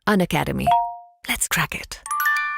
Unacademy. Let's crack it.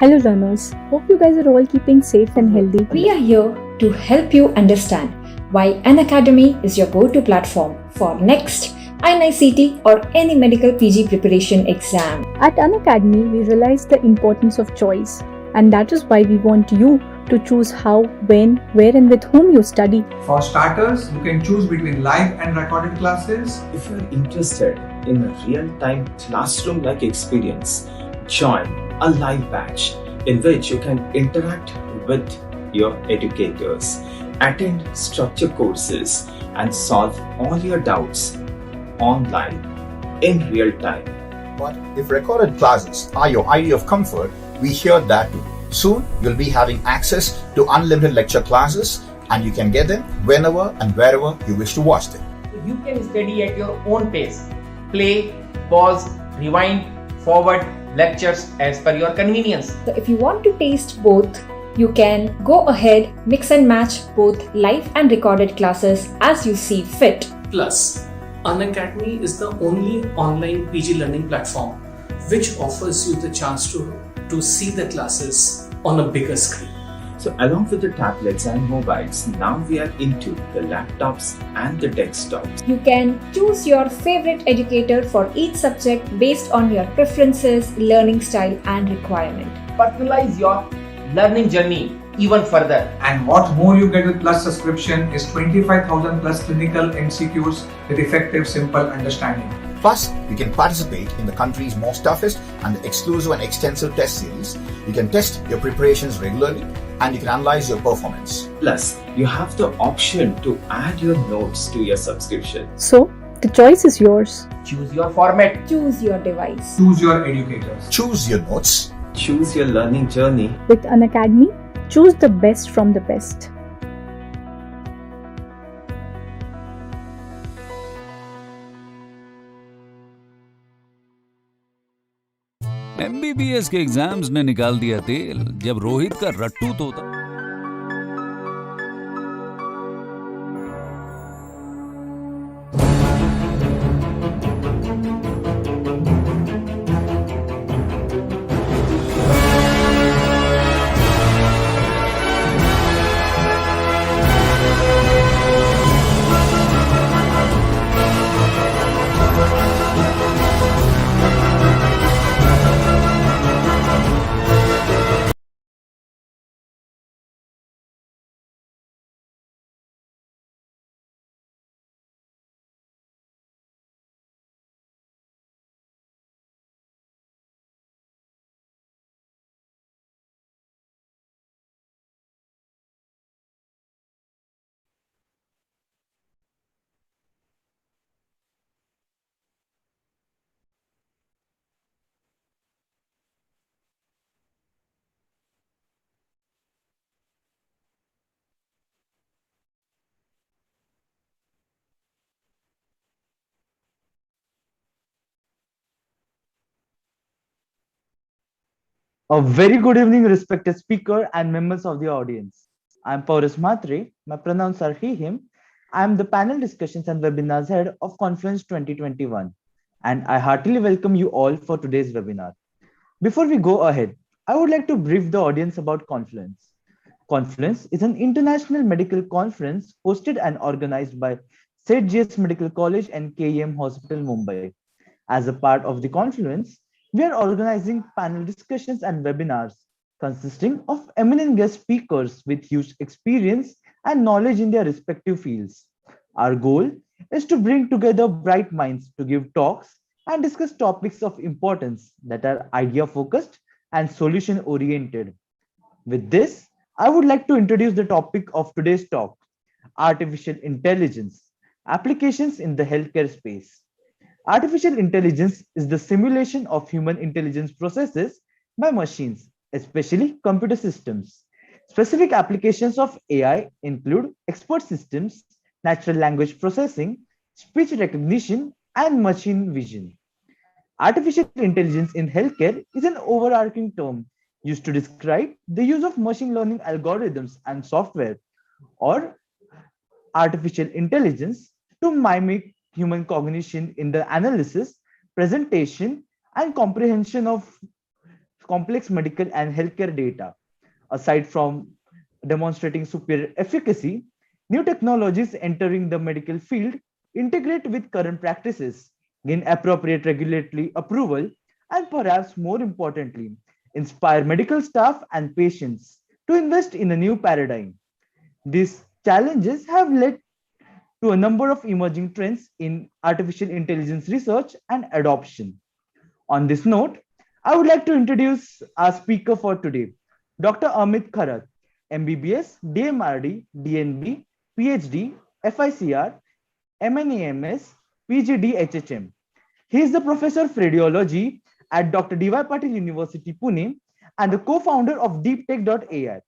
Hello learners, hope you guys are all keeping safe and healthy. We are here to help you understand why Unacademy is your go-to platform for next NICT or any medical PG preparation exam. At Unacademy, we realize the importance of choice, and that is why we want you to choose how, when, where and with whom you study. For starters, you can choose between live and recorded classes. If you are interested in a real-time classroom-like experience, join a live batch in which you can interact with your educators, attend structured courses, and solve all your doubts online in real time. But if recorded classes are your idea of comfort, we hear that too. Soon, you'll be having access to unlimited lecture classes, and you can get them whenever and wherever you wish to watch them. You can study at your own pace. Play, pause, rewind, forward lectures as per your convenience. So if you want to taste both, you can go ahead, mix and match both live and recorded classes as you see fit. Plus, Unacademy is the only online PG learning platform which offers you the chance to see the classes on a bigger screen. So along with the tablets and mobiles, now we are into the laptops and the desktops. You can choose your favorite educator for each subject based on your preferences, learning style and requirement. Personalize your learning journey even further. And what more you get with Plus subscription is 25,000 plus clinical MCQs with effective, simple understanding. Plus, you can participate in the country's most toughest and exclusive and extensive test series. You can test your preparations regularly and you can analyze your performance. Plus, you have the option to add your notes to your subscription. So, the choice is yours. Choose your format. Choose your device. Choose your educators. Choose your notes. Choose your learning journey. With Unacademy, choose the best from the best. MBBS के exams ने निकाल दिया तेल जब रोहित का रट्टू तोता A very good evening, respected speaker and members of the audience. I'm Paurus Matre. My pronouns are he, him. I'm the panel discussions and webinars head of Conference 2021, and I heartily welcome you all for today's webinar. Before we go ahead, I would like to brief the audience about Confluence. Confluence is an international medical conference hosted and organized by St. J.S. Medical College and KEM Hospital, Mumbai. As a part of the Confluence, we are organizing panel discussions and webinars consisting of eminent guest speakers with huge experience and knowledge in their respective fields. Our goal is to bring together bright minds to give talks and discuss topics of importance that are idea-focused and solution-oriented. With this, I would like to introduce the topic of today's talk, artificial intelligence, applications in the healthcare space. Artificial intelligence is the simulation of human intelligence processes by machines, especially computer systems. Specific applications of AI include expert systems, natural language processing, speech recognition, and machine vision. Artificial intelligence in healthcare is an overarching term used to describe the use of machine learning algorithms and software or artificial intelligence to mimic human cognition in the analysis, presentation, and comprehension of complex medical and healthcare data. Aside from demonstrating superior efficacy, new technologies entering the medical field integrate with current practices, gain appropriate regulatory approval, and perhaps more importantly, inspire medical staff and patients to invest in a new paradigm. These challenges have led to a number of emerging trends in artificial intelligence research and adoption. On this note, I would like to introduce our speaker for today, Dr. Amit Kharat, MBBS, DMRD, DNB, PhD, FICR, MNAMS, PGD, HHM. He is the professor of radiology at Dr. D.Y. Patil University, Pune, and the co-founder of DeepTech.ai.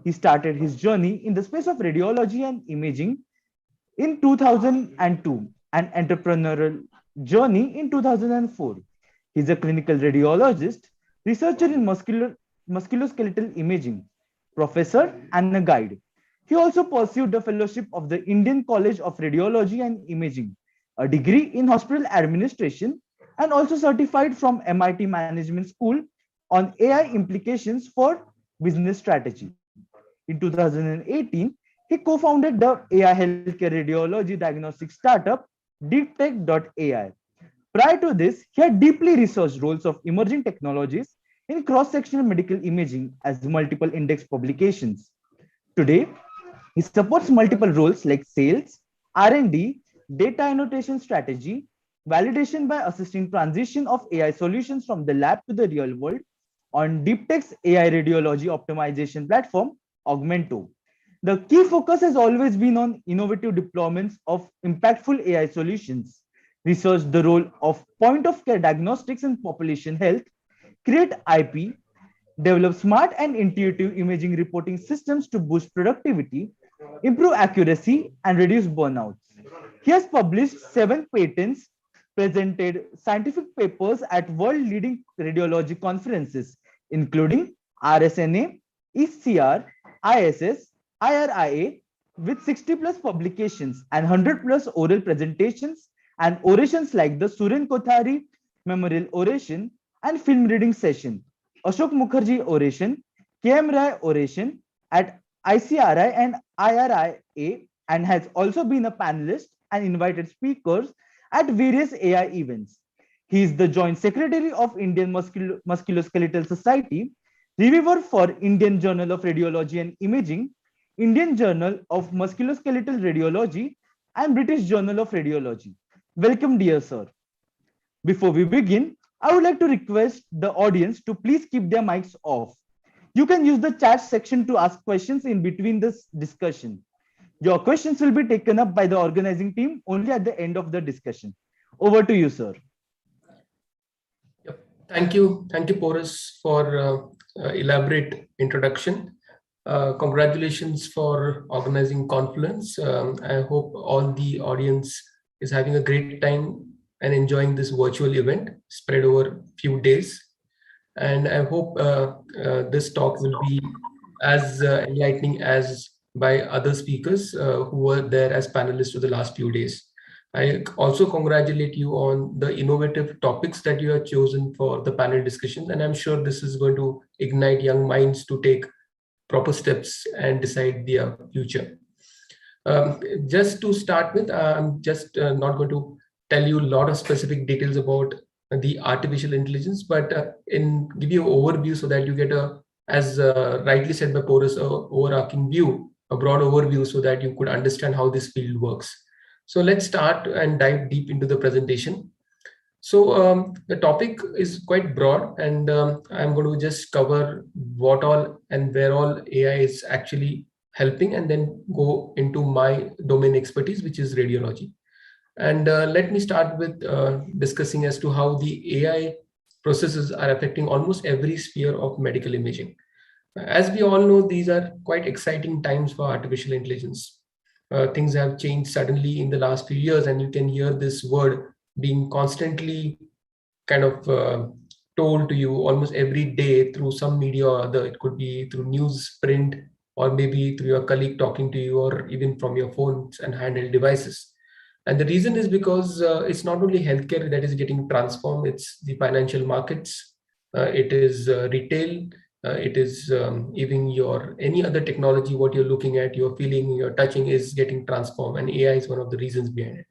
He started his journey in the space of radiology and imaging in 2002 and entrepreneurial journey in 2004. He's a clinical radiologist, researcher in musculoskeletal imaging, professor, and a guide. He also pursued the fellowship of the Indian College of Radiology and Imaging, a degree in hospital administration, and also certified from MIT Management School on AI implications for business strategy. In 2018, he co-founded the AI healthcare radiology diagnostic startup DeepTech.ai. Prior to this, he had deeply researched roles of emerging technologies in cross-sectional medical imaging as multiple index publications. Today, he supports multiple roles like sales, R&D, data annotation strategy, validation by assisting transition of AI solutions from the lab to the real world on DeepTech's AI radiology optimization platform, Augmento. The key focus has always been on innovative deployments of impactful AI solutions, research the role of point-of-care diagnostics in population health, create IP, develop smart and intuitive imaging reporting systems to boost productivity, improve accuracy, and reduce burnouts. He has published 7 patents, presented scientific papers at world-leading radiology conferences, including RSNA, ECR, ISS, IRIA, with 60 plus publications and 100 plus oral presentations and orations like the Suren Kothari Memorial Oration and Film Reading Session, Ashok Mukherjee Oration, KM Rai Oration at ICRI and IRIA, and has also been a panelist and invited speakers at various AI events. He is the Joint Secretary of Indian Musculoskeletal Society, reviewer for Indian Journal of Radiology and Imaging, Indian Journal of Musculoskeletal Radiology, and British Journal of Radiology. Welcome, dear sir. Before we begin, I would like to request the audience to please keep their mics off. You can use the chat section to ask questions in between this discussion. Your questions will be taken up by the organizing team only at the end of the discussion. Over to you, sir. Yep. Thank you, Porus, for elaborate introduction. Congratulations for organizing Confluence. I hope all the audience is having a great time and enjoying this virtual event spread over a few days. And I hope this talk will be as enlightening as by other speakers who were there as panelists for the last few days. I also congratulate you on the innovative topics that you have chosen for the panel discussion. And I'm sure this is going to ignite young minds to take proper steps and decide their future. Just to start with, I'm just not going to tell you a lot of specific details about the artificial intelligence, but give you an overview so that you get a, as rightly said by Porus, overarching view, a broad overview so that you could understand how this field works. So let's start and dive deep into the presentation. So the topic is quite broad, and I'm going to just cover what all and where all AI is actually helping, and then go into my domain expertise, which is radiology. And let me start with discussing as to how the AI processes are affecting almost every sphere of medical imaging. As we all know, these are quite exciting times for artificial intelligence. Things have changed suddenly in the last few years, and you can hear this word being constantly kind of told to you almost every day through some media or other. It could be through news, print, or maybe through your colleague talking to you, or even from your phones and handheld devices. And the reason is because it's not only healthcare that is getting transformed, it's the financial markets, it is retail, it is even your any other technology, what you're looking at, you're feeling, you're touching is getting transformed, and AI is one of the reasons behind it.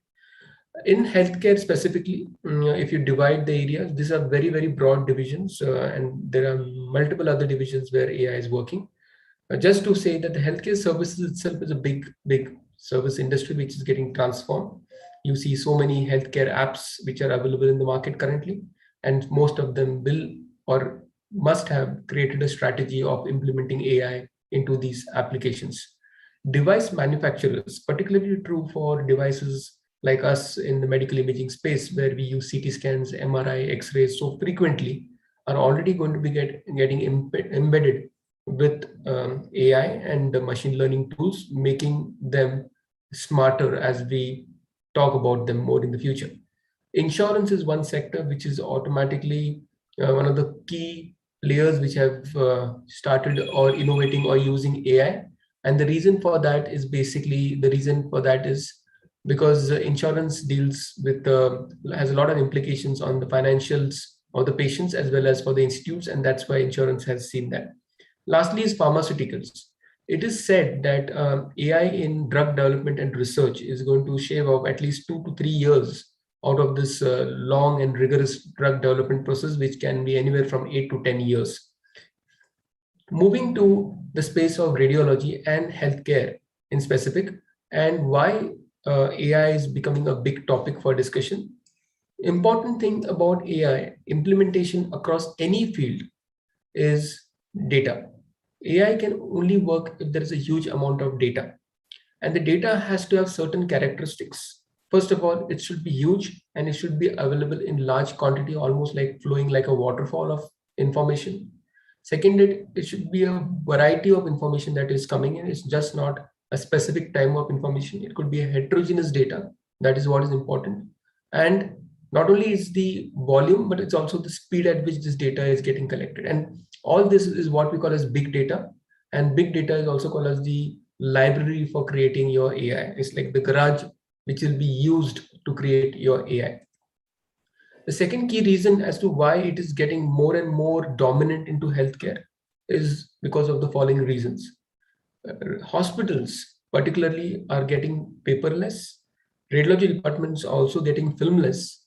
In healthcare specifically, if you divide the areas, these are very, very broad divisions, and there are multiple other divisions where AI is working. Just to say that the healthcare services itself is a big, big service industry which is getting transformed. You see so many healthcare apps which are available in the market currently, and most of them will or must have created a strategy of implementing AI into these applications. Device manufacturers, particularly true for devices like us in the medical imaging space, where we use CT scans, MRI, X-rays so frequently, are already going to be getting embedded with AI and the machine learning tools, making them smarter as we talk about them more in the future. Insurance is one sector which is automatically one of the key players which have started or innovating or using AI. And the reason for that is because insurance deals with has a lot of implications on the financials of the patients as well as for the institutes, and that's why insurance has seen that. Lastly is pharmaceuticals. It is said that AI in drug development and research is going to shave off at least 2 to 3 years out of this long and rigorous drug development process, which can be anywhere from 8 to 10 years. Moving to the space of radiology and healthcare in specific, and why AI is becoming a big topic for discussion. Important thing about AI implementation across any field is data. AI can only work if there is a huge amount of data, and the data has to have certain characteristics. First of all, it should be huge and it should be available in large quantity, almost like flowing like a waterfall of information. Second, it should be a variety of information that is coming in. It's just not a specific type of information. It could be a heterogeneous data. That is what is important. And not only is the volume, but it's also the speed at which this data is getting collected. And all this is what we call as big data. And big data is also called as the library for creating your AI. It's like the garage which will be used to create your AI. The second key reason as to why it is getting more and more dominant into healthcare is because of the following reasons. Hospitals particularly are getting paperless. Radiology departments are also getting filmless.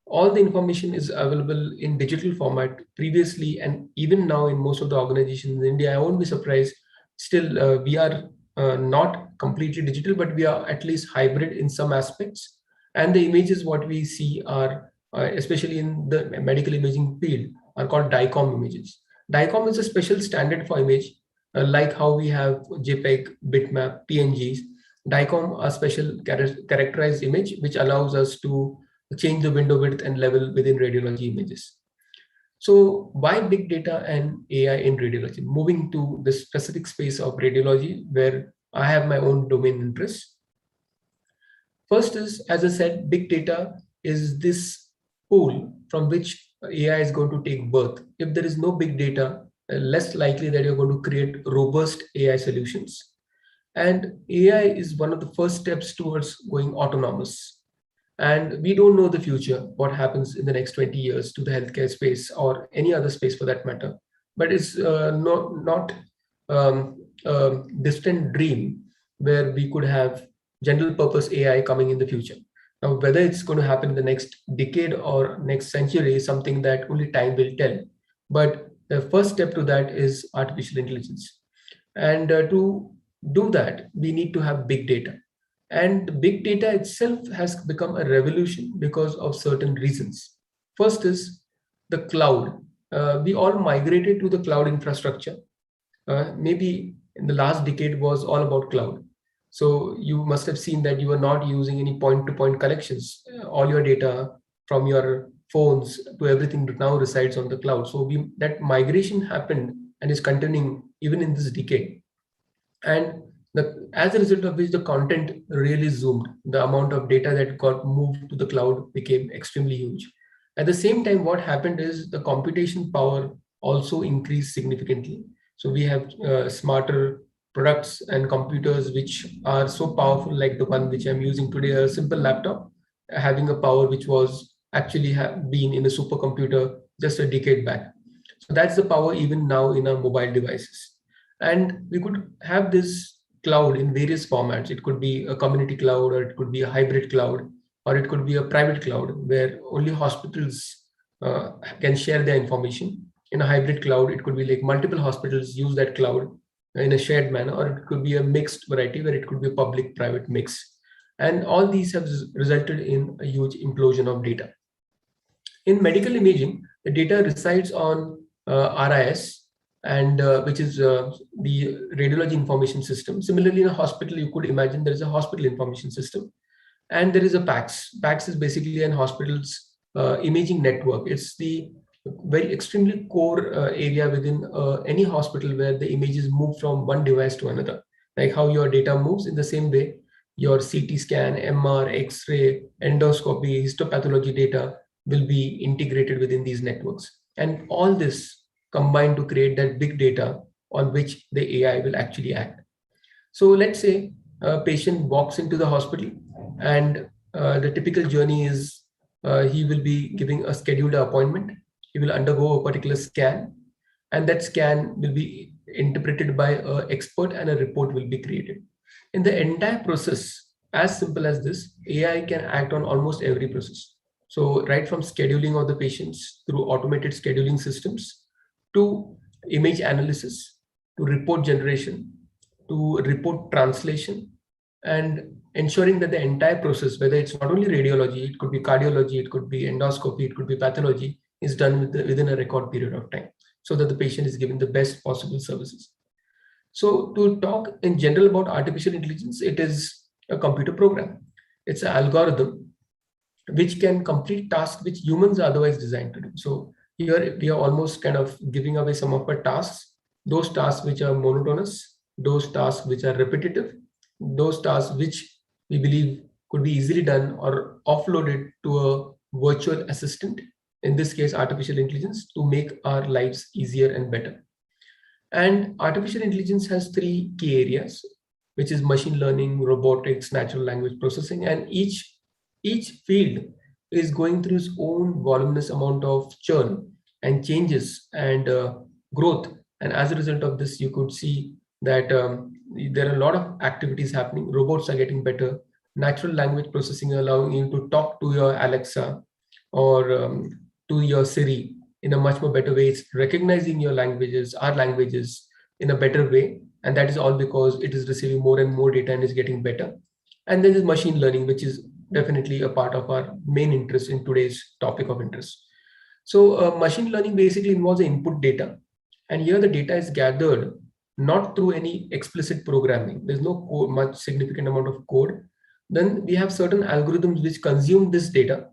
All the information is available in digital format previously, and even now in most of the organizations in India. I won't be surprised. Still, we are not completely digital, but we are at least hybrid in some aspects. And the images what we see are, especially in the medical imaging field, are called DICOM images. DICOM is a special standard for image, like how we have JPEG, bitmap, PNGs. DICOM are special characterized image, which allows us to change the window width and level within radiology images. So why big data and AI in radiology? Moving to the specific space of radiology, where I have my own domain interest. First is, as I said, big data is this pool from which AI is going to take birth. If there is no big data, less likely that you're going to create robust AI solutions. And AI is one of the first steps towards going autonomous. And we don't know the future, what happens in the next 20 years to the healthcare space or any other space for that matter. But it's not a distant dream where we could have general purpose AI coming in the future. Now, whether it's going to happen in the next decade or next century is something that only time will tell. But the first step to that is artificial intelligence. And to do that, we need to have big data. And big data itself has become a revolution because of certain reasons. First is the cloud. We all migrated to the cloud infrastructure. Maybe in the last decade was all about cloud. So you must have seen that you are not using any point-to-point collections. All your data from your phones to everything now resides on the cloud. So that migration happened and is continuing even in this decade. And as a result of which the content really zoomed. The amount of data that got moved to the cloud became extremely huge. At the same time, what happened is the computation power also increased significantly. So we have smarter products and computers which are so powerful, like the one which I'm using today, a simple laptop, having a power which was actually been in a supercomputer just a decade back. So that's the power even now in our mobile devices. And we could have this cloud in various formats. It could be a community cloud, or it could be a hybrid cloud, or it could be a private cloud where only hospitals can share their information. In a hybrid cloud, it could be like multiple hospitals use that cloud in a shared manner, or it could be a mixed variety where it could be a public-private mix. And all these have resulted in a huge implosion of data. In medical imaging, the data resides on RIS, and which is the radiology information system. Similarly, in a hospital, you could imagine there is a hospital information system, and there is a PACS. PACS is basically an hospital's imaging network. It's the very extremely core area within any hospital where the images move from one device to another. Like how your data moves, in the same way, your CT scan, MR, X-ray, endoscopy, histopathology data will be integrated within these networks. And all this combined to create that big data on which the AI will actually act. So let's say a patient walks into the hospital, and the typical journey is he will be giving a scheduled appointment. He will undergo a particular scan, and that scan will be interpreted by an expert, and a report will be created. In the entire process, as simple as this, AI can act on almost every process. So right from scheduling of the patients through automated scheduling systems, to image analysis, to report generation, to report translation, and ensuring that the entire process, whether it's not only radiology, it could be cardiology, it could be endoscopy, it could be pathology, is done within a record period of time, so that the patient is given the best possible services. So to talk in general about artificial intelligence, it is a computer program. It's an algorithm which can complete tasks which humans are otherwise designed to do. So here we are almost kind of giving away some of our tasks, those tasks which are monotonous, those tasks which are repetitive, those tasks which we believe could be easily done or offloaded to a virtual assistant, in this case artificial intelligence, to make our lives easier and better. And artificial intelligence has three key areas, which is machine learning, robotics, natural language processing, and each field is going through its own voluminous amount of churn and changes and growth. And as a result of this, you could see that there are a lot of activities happening. Robots are getting better. Natural language processing allowing you to talk to your Alexa or to your Siri in a much more better way. It's recognizing your languages, our languages, in a better way. And that is all because it is receiving more and more data and is getting better. And then there's machine learning, which is definitely a part of our main interest in today's topic of interest. So machine learning basically involves the input data. And here the data is gathered not through any explicit programming. There's no much significant amount of code. Then we have certain algorithms which consume this data.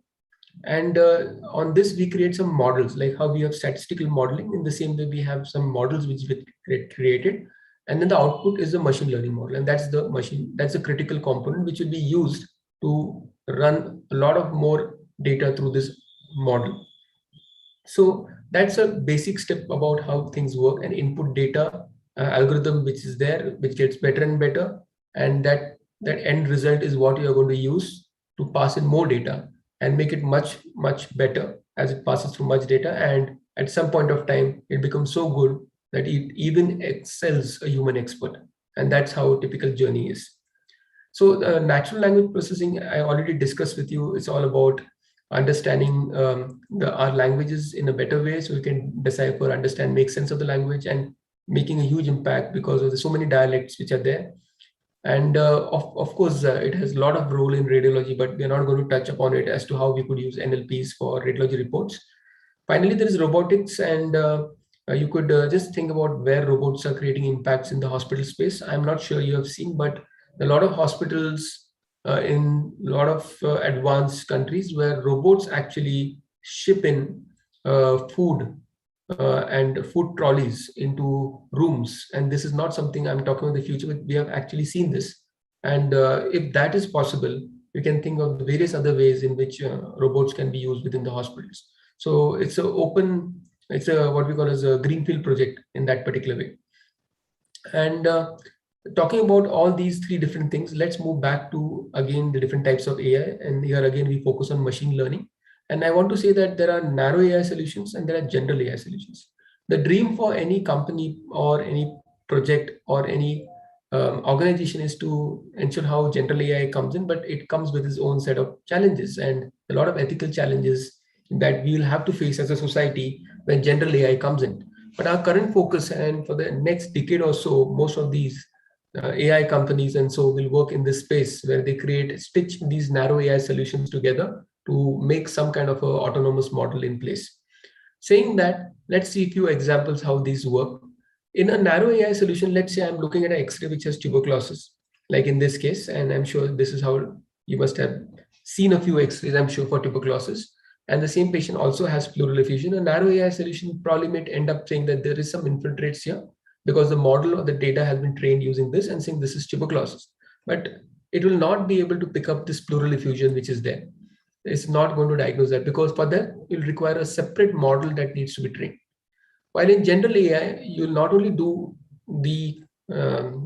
And on this, we create some models, like how we have statistical modeling. In the same way, we have some models which we created. And then the output is a machine learning model. And that's the critical component which will be used to run a lot of more data through this model. So that's a basic step about how things work. An input data algorithm which is there, which gets better and better. And that end result is what you are going to use to pass in more data and make it much, much better as it passes through much data. And at some point of time, it becomes so good that it even excels a human expert. And that's how a typical journey is. So natural language processing, I already discussed with you. It's all about understanding our languages in a better way, so we can decipher, understand, make sense of the language, and making a huge impact because of the so many dialects which are there. And of course, it has a lot of role in radiology, but we're not going to touch upon it as to how we could use NLPs for radiology reports. Finally, there is robotics, and you could just think about where robots are creating impacts in the hospital space. I'm not sure you have seen, but a lot of hospitals in a lot of advanced countries where robots actually ship in food and food trolleys into rooms. And this is not something I'm talking about the future, but we have actually seen this. And if that is possible, we can think of the various other ways in which robots can be used within the hospitals. So it's what we call as a greenfield project in that particular way. And Talking about all these three different things, let's move back to again the different types of AI. And here again, we focus on machine learning. And I want to say that there are narrow AI solutions and there are general AI solutions. The dream for any company or any project or any organization is to ensure how general AI comes in, but it comes with its own set of challenges and a lot of ethical challenges that we will have to face as a society when general AI comes in. But our current focus, and for the next decade or so, most of these AI companies and so will work in this space where they stitch these narrow AI solutions together to make some kind of a autonomous model in place. Saying that, let's see a few examples how these work. In a narrow AI solution, let's say I'm looking at an X-ray which has tuberculosis, like in this case, and I'm sure this is how you must have seen a few X-rays, I'm sure, for tuberculosis. And the same patient also has pleural effusion. A narrow AI solution probably might end up saying that there is some infiltrates here because the model or the data has been trained using this and saying this is tuberculosis. But it will not be able to pick up this pleural effusion which is there. It's not going to diagnose that because for that, you'll require a separate model that needs to be trained. While in general AI, you'll not only do the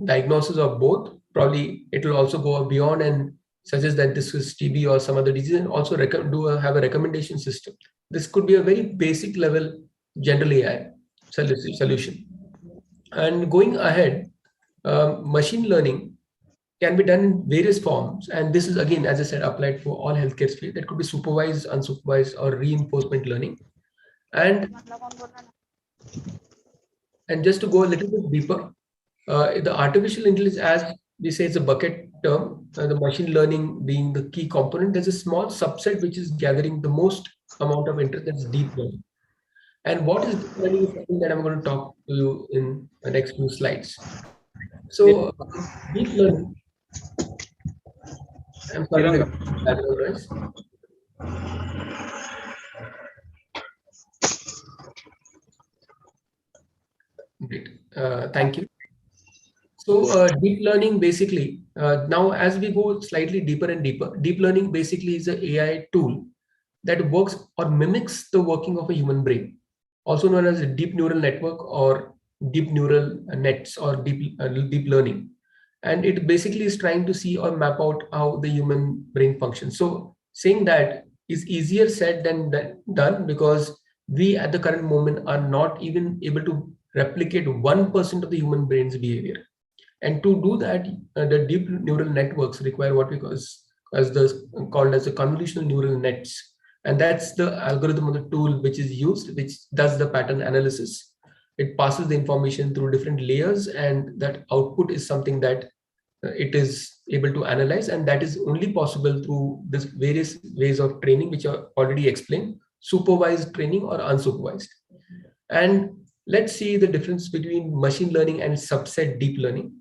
diagnosis of both, probably it will also go beyond and suggest that this is TB or some other disease and also have a recommendation system. This could be a very basic level general AI solution. And going ahead, machine learning can be done in various forms. And this is, again, as I said, applied for all healthcare space. That could be supervised, unsupervised, or reinforcement learning. And just to go a little bit deeper, the artificial intelligence, as we say, it's a bucket term, the machine learning being the key component. There's a small subset which is gathering the most amount of interest, that's deep learning. And what is deep learning is something that I'm going to talk to you in the next few slides. So deep learning, I'm sorry for the background noise. Great, thank you. So deep learning basically, now as we go slightly deeper and deeper, deep learning basically is an AI tool that works or mimics the working of a human brain, also known as a deep neural network or deep neural nets or deep learning. And it basically is trying to see or map out how the human brain functions. So saying that is easier said than done, because we at the current moment are not even able to replicate 1% of the human brain's behavior. And to do that, the deep neural networks require what we called as the convolutional neural nets. And that's the algorithm or the tool which is used, which does the pattern analysis. It passes the information through different layers, and that output is something that it is able to analyze. And that is only possible through this various ways of training, which are already explained, supervised training or unsupervised. And let's see the difference between machine learning and subset deep learning.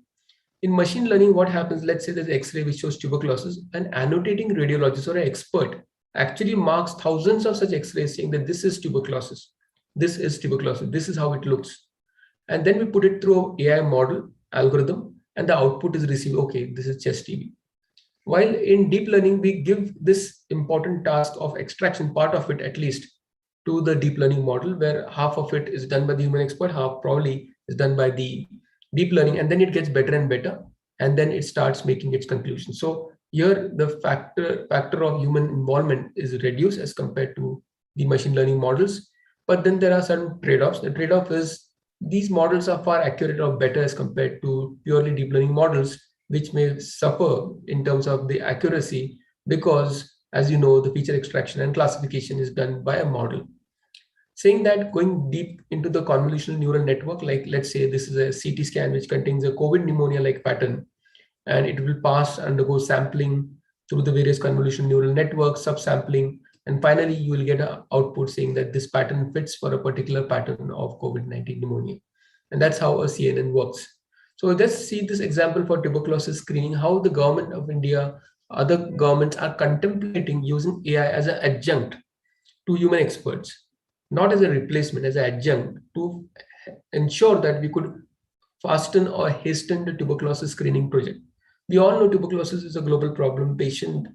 In machine learning, what happens, let's say there's X-ray which shows tuberculosis, an annotating radiologist or an expert actually marks thousands of such X-rays saying that this is tuberculosis, this is tuberculosis, this is how it looks. And then we put it through an AI model algorithm, and the output is received, okay, this is chest TB. While in deep learning, we give this important task of extraction, part of it at least, to the deep learning model, where half of it is done by the human expert, half probably is done by the deep learning, and then it gets better and better, and then it starts making its conclusion. So here the factor of human involvement is reduced as compared to the machine learning models. But then there are certain trade-offs. The trade-off is these models are far accurate or better as compared to purely deep learning models, which may suffer in terms of the accuracy, because as you know, the feature extraction and classification is done by a model. Saying that, going deep into the convolutional neural network, like let's say this is a CT scan which contains a COVID pneumonia-like pattern, and it will undergo sampling through the various convolutional neural networks, subsampling, and finally you will get an output saying that this pattern fits for a particular pattern of COVID-19 pneumonia. And that's how a CNN works. So let's see this example for tuberculosis screening, how the government of India, other governments are contemplating using AI as an adjunct to human experts, not as a replacement, as an adjunct, to ensure that we could fasten or hasten the tuberculosis screening project. We all know tuberculosis is a global problem. Patient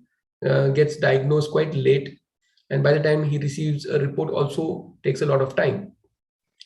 gets diagnosed quite late, and by the time he receives a report also takes a lot of time.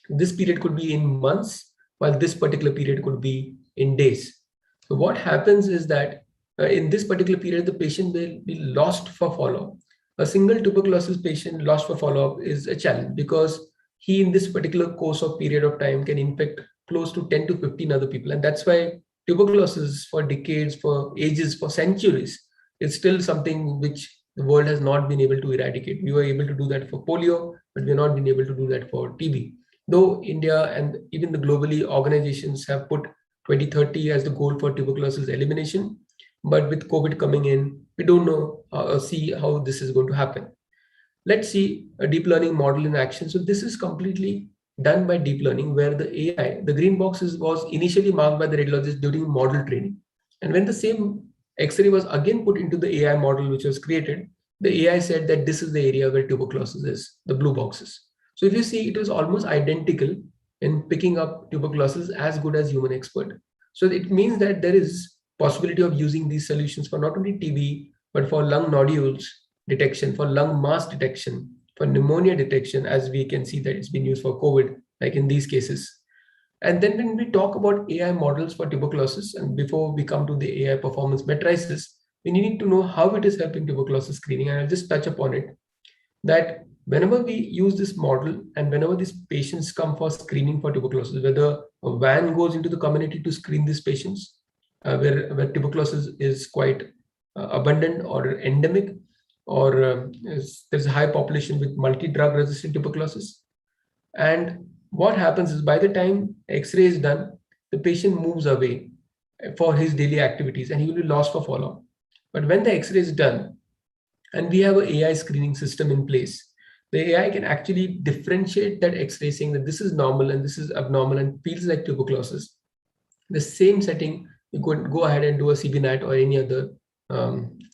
This period could be in months, while this particular period could be in days. So what happens is that in this particular period, the patient will be lost for follow-up. A single tuberculosis patient lost for follow-up is a challenge because he, in this particular course of period of time, can infect close to 10 to 15 other people. And that's why tuberculosis for decades, for ages, for centuries, is still something which the world has not been able to eradicate. We were able to do that for polio, but we've not been able to do that for TB. Though India and even the globally organizations have put 2030 as the goal for tuberculosis elimination, but with COVID coming in, we don't know see how this is going to happen. Let's see a deep learning model in action. So this is completely done by deep learning, where the AI, the green boxes, was initially marked by the radiologist during model training. And when the same X-ray was again put into the AI model which was created, the AI said that this is the area where tuberculosis is, the blue boxes. So if you see, it was almost identical in picking up tuberculosis, as good as human expert. So it means that there is possibility of using these solutions for not only TB, but for lung nodules detection, for lung mass detection, for pneumonia detection, as we can see that it's been used for COVID, like in these cases. And then when we talk about AI models for tuberculosis, and before we come to the AI performance matrices, we need to know how it is helping tuberculosis screening. And I'll just touch upon it, that whenever we use this model and whenever these patients come for screening for tuberculosis, whether a van goes into the community to screen these patients, where tuberculosis is quite abundant or endemic, or there's a high population with multi-drug resistant tuberculosis. And what happens is, by the time X-ray is done, the patient moves away for his daily activities and he will be lost for follow-up. But when the X-ray is done and we have an AI screening system in place, the AI can actually differentiate that X-ray, saying that this is normal and this is abnormal and feels like tuberculosis. The same setting, you could go ahead and do a CBNAT or any other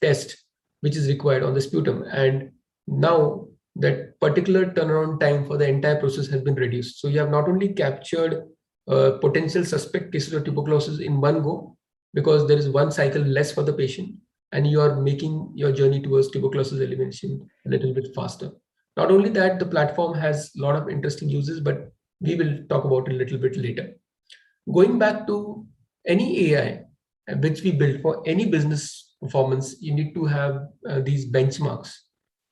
test which is required on the sputum. And now that particular turnaround time for the entire process has been reduced. So you have not only captured potential suspect cases of tuberculosis in one go, because there is one cycle less for the patient, and you are making your journey towards tuberculosis elimination a little bit faster. Not only that, the platform has a lot of interesting uses, but we will talk about it a little bit later. Going back to any AI which we build for any business performance, you need to have these benchmarks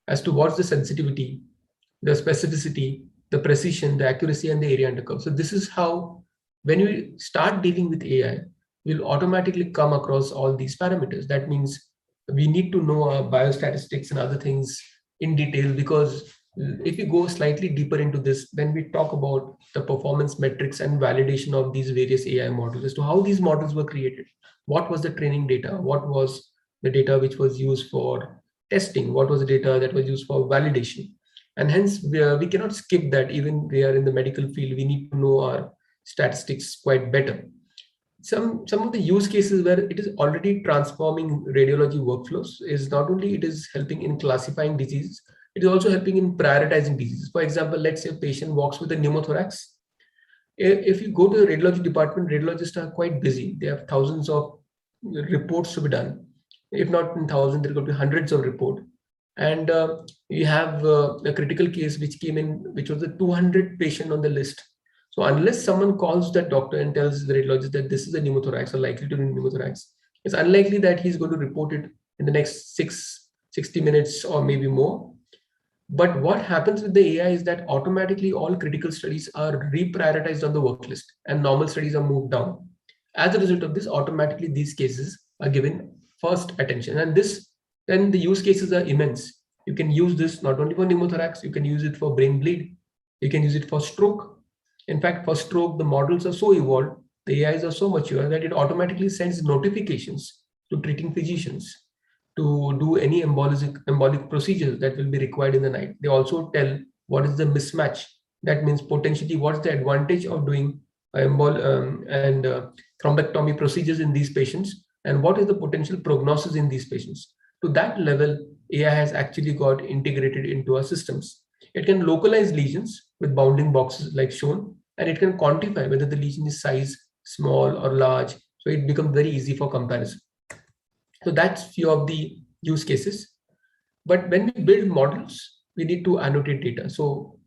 as to what's the sensitivity, the specificity, the precision, the accuracy, and the area under curve. So this is how, when you start dealing with AI, we'll automatically come across all these parameters. That means we need to know our biostatistics and other things in detail, because if you go slightly deeper into this, then we talk about the performance metrics and validation of these various AI models, as to how these models were created. What was the training data? What was the data which was used for testing? What was the data that was used for validation? And hence, we cannot skip that. Even we are in the medical field, we need to know our statistics quite better. Some of the use cases where it is already transforming radiology workflows is not only it is helping in classifying diseases, it is also helping in prioritizing diseases. For example, let's say a patient walks with a pneumothorax. If you go to the radiology department, radiologists are quite busy. They have thousands of reports to be done. If not in thousands, there could be hundreds of reports. And you have a critical case which came in, which was a 200 patient on the list. So unless someone calls that doctor and tells the radiologist that this is a pneumothorax or likely to be pneumothorax, it's unlikely that he's going to report it in the next 60 minutes or maybe more. But what happens with the AI is that automatically all critical studies are reprioritized on the work list and normal studies are moved down. As a result of this, automatically these cases are given first attention. And then the use cases are immense. You can use this not only for pneumothorax, you can use it for brain bleed, you can use it for stroke. In fact, for stroke, the models are so evolved, the AIs are so mature that it automatically sends notifications to treating physicians to do any embolic procedures that will be required in the night. They also tell what is the mismatch. That means potentially what's the advantage of doing thrombectomy procedures in these patients, and what is the potential prognosis in these patients. To that level, AI has actually got integrated into our systems. It can localize lesions with bounding boxes like shown, and it can quantify whether the lesion is size small or large. So it becomes very easy for comparison. So that's few of the use cases. But when we build models, we need to annotate data. So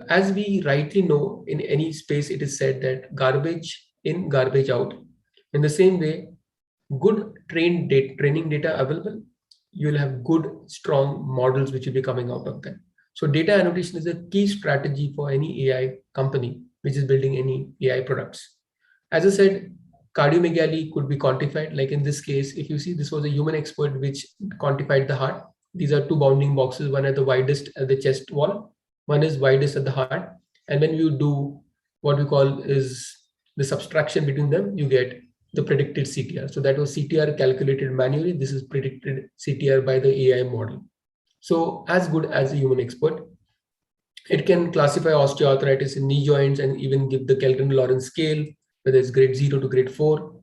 as we rightly know, in any space, it is said that garbage in, garbage out. In the same way, good training data available, you'll have good, strong models which will be coming out of that. So data annotation is a key strategy for any AI company which is building any AI products. As I said, cardiomegaly could be quantified. Like in this case, if you see, this was a human expert which quantified the heart. These are two bounding boxes, one at the widest at the chest wall, one is widest at the heart. And when you do what we call is the subtraction between them, you get the predicted CTR. So that was CTR calculated manually. This is predicted CTR by the AI model. So as good as a human expert. It can classify osteoarthritis in knee joints and even give the Kelton-Lawrence scale, whether it's grade 0 to grade 4.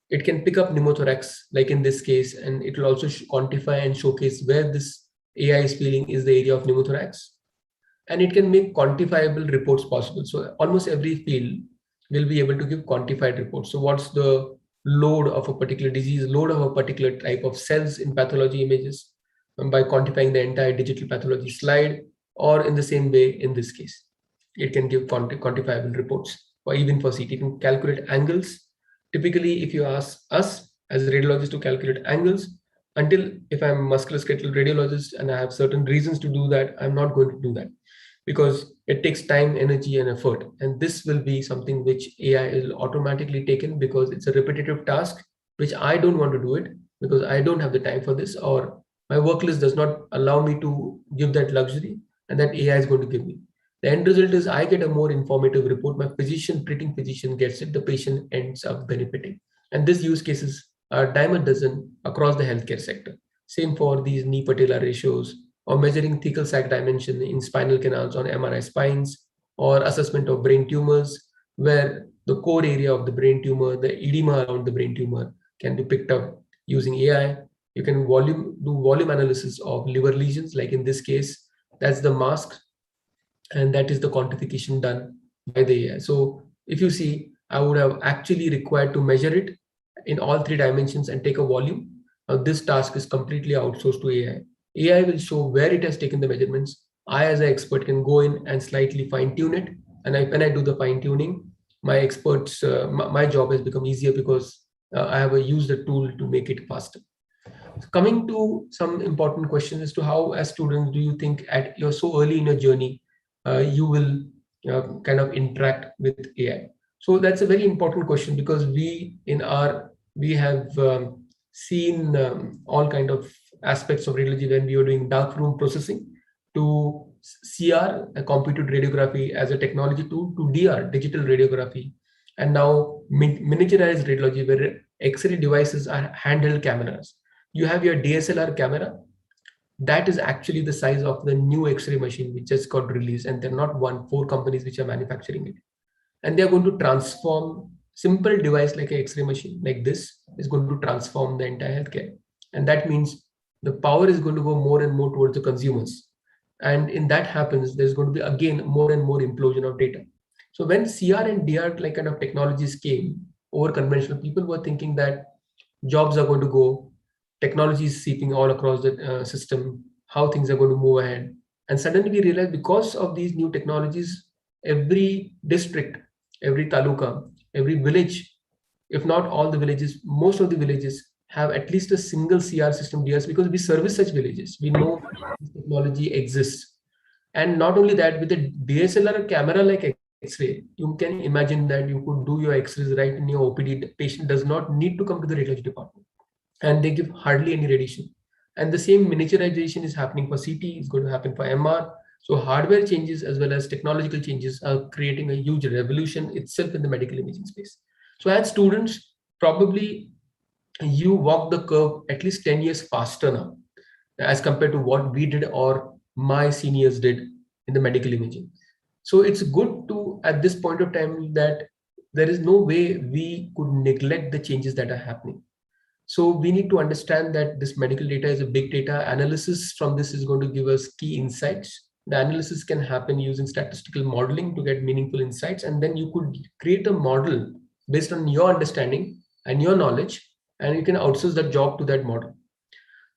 It can pick up pneumothorax, like in this case, and it will also quantify and showcase where this AI is feeling is the area of pneumothorax. And it can make quantifiable reports possible. So almost every field will be able to give quantified reports. So what's the load of a particular disease, load of a particular type of cells in pathology images, by quantifying the entire digital pathology slide, or in the same way in this case. It can give quantifiable reports, or even for CT, it can calculate angles. Typically, if you ask us as a radiologist to calculate angles, until if I'm musculoskeletal radiologist and I have certain reasons to do that, I'm not going to do that, because it takes time, energy, and effort. And this will be something which AI is automatically taken, because it's a repetitive task, which I don't want to do it because I don't have the time for this, or my work list does not allow me to give that luxury, and that AI is going to give me. The end result is I get a more informative report. My treating physician gets it. The patient ends up benefiting. And these use cases are dime a dozen across the healthcare sector. Same for these knee patella ratios, or measuring thecal sac dimension in spinal canals on MRI spines, or assessment of brain tumors, where the core area of the brain tumor, the edema around the brain tumor, can be picked up using AI. You can do volume analysis of liver lesions, like in this case, that's the mask, and that is the quantification done by the AI. So if you see, I would have actually required to measure it in all 3 dimensions and take a volume. Now this task is completely outsourced to AI. AI will show where it has taken the measurements. I, as an expert, can go in and slightly fine tune it. And when I do the fine tuning, my my job has become easier, because I have used the tool to make it faster. Coming to some important questions as to how, as students, do you think you're so early in your journey, you will kind of interact with AI? So that's a very important question, because we have seen all kind of aspects of radiology when we were doing darkroom processing, to CR, a computed radiography as a technology tool, to DR, digital radiography, and now miniaturized radiology, where X-ray devices are handheld cameras. You have your DSLR camera, that is actually the size of the new X-ray machine which just got released, and they're not 4 companies which are manufacturing it. And they're going to transform simple device like an X-ray machine like this is going to transform the entire healthcare. And that means the power is going to go more and more towards the consumers. And in that happens, there's going to be again more and more implosion of data. So when CR and DR like kind of technologies came over conventional, people were thinking that jobs are going to go, technology is seeping all across the system, how things are going to move ahead. And suddenly we realized, because of these new technologies, every district, every taluka, every village, if not all the villages, most of the villages have at least a single CR system DS, because we service such villages. We know this technology exists. And not only that, with a DSLR camera like X-ray, you can imagine that you could do your X-rays right in your OPD. The patient does not need to come to the radiology department, and they give hardly any radiation. And the same miniaturization is happening for CT, is going to happen for MR. So hardware changes as well as technological changes are creating a huge revolution itself in the medical imaging space. So as students, probably you walk the curve at least 10 years faster now, as compared to what we did or my seniors did in the medical imaging. So it's good to, at this point of time, that there is no way we could neglect the changes that are happening. So we need to understand that this medical data is a big data. Analysis from this is going to give us key insights. The analysis can happen using statistical modeling to get meaningful insights. And then you could create a model based on your understanding and your knowledge, and you can outsource that job to that model.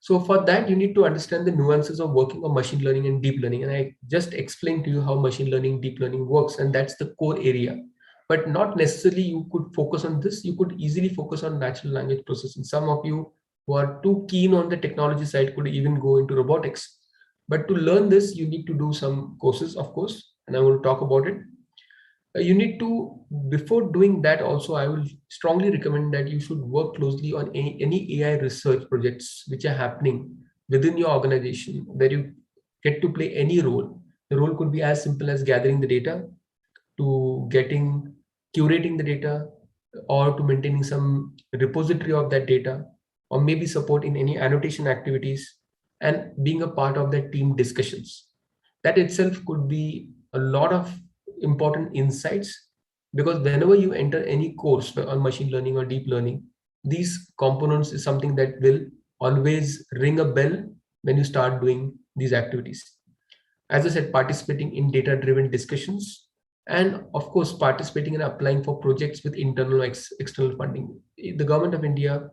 So for that, you need to understand the nuances of working on machine learning and deep learning. And I just explained to you how machine learning, deep learning works, and that's the core area. but not necessarily you could focus on this. You could easily focus on natural language processing. Some of you who are too keen on the technology side could even go into robotics. But to learn this, you need to do some courses, of course, and I will talk about it. You need to, before doing that also, I will strongly recommend that you should work closely on any AI research projects which are happening within your organization, where you get to play any role. The role could be as simple as gathering the data, to curating the data, or to maintaining some repository of that data, or maybe supporting any annotation activities, and being a part of that team discussions. That itself could be a lot of important insights, because whenever you enter any course on machine learning or deep learning, these components is something that will always ring a bell when you start doing these activities. As I said, participating in data-driven discussions, and of course, participating and applying for projects with internal or external funding. The government of India,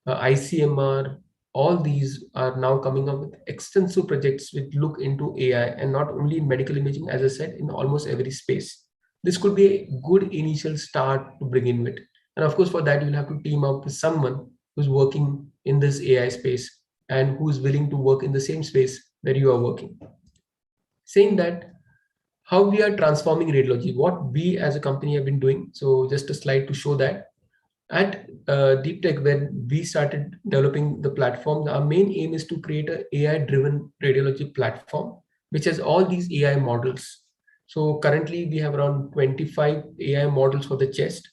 ICMR, all these are now coming up with extensive projects which look into AI, and not only in medical imaging, as I said, in almost every space. This could be a good initial start to bring in with. And of course, for that, you'll have to team up with someone who's working in this AI space and who's willing to work in the same space where you are working. Saying that, how we are transforming radiology, what we as a company have been doing. So just a slide to show that. At Deep Tech, when we started developing the platform, our main aim is to create an AI-driven radiology platform, which has all these AI models. So currently we have around 25 AI models for the chest,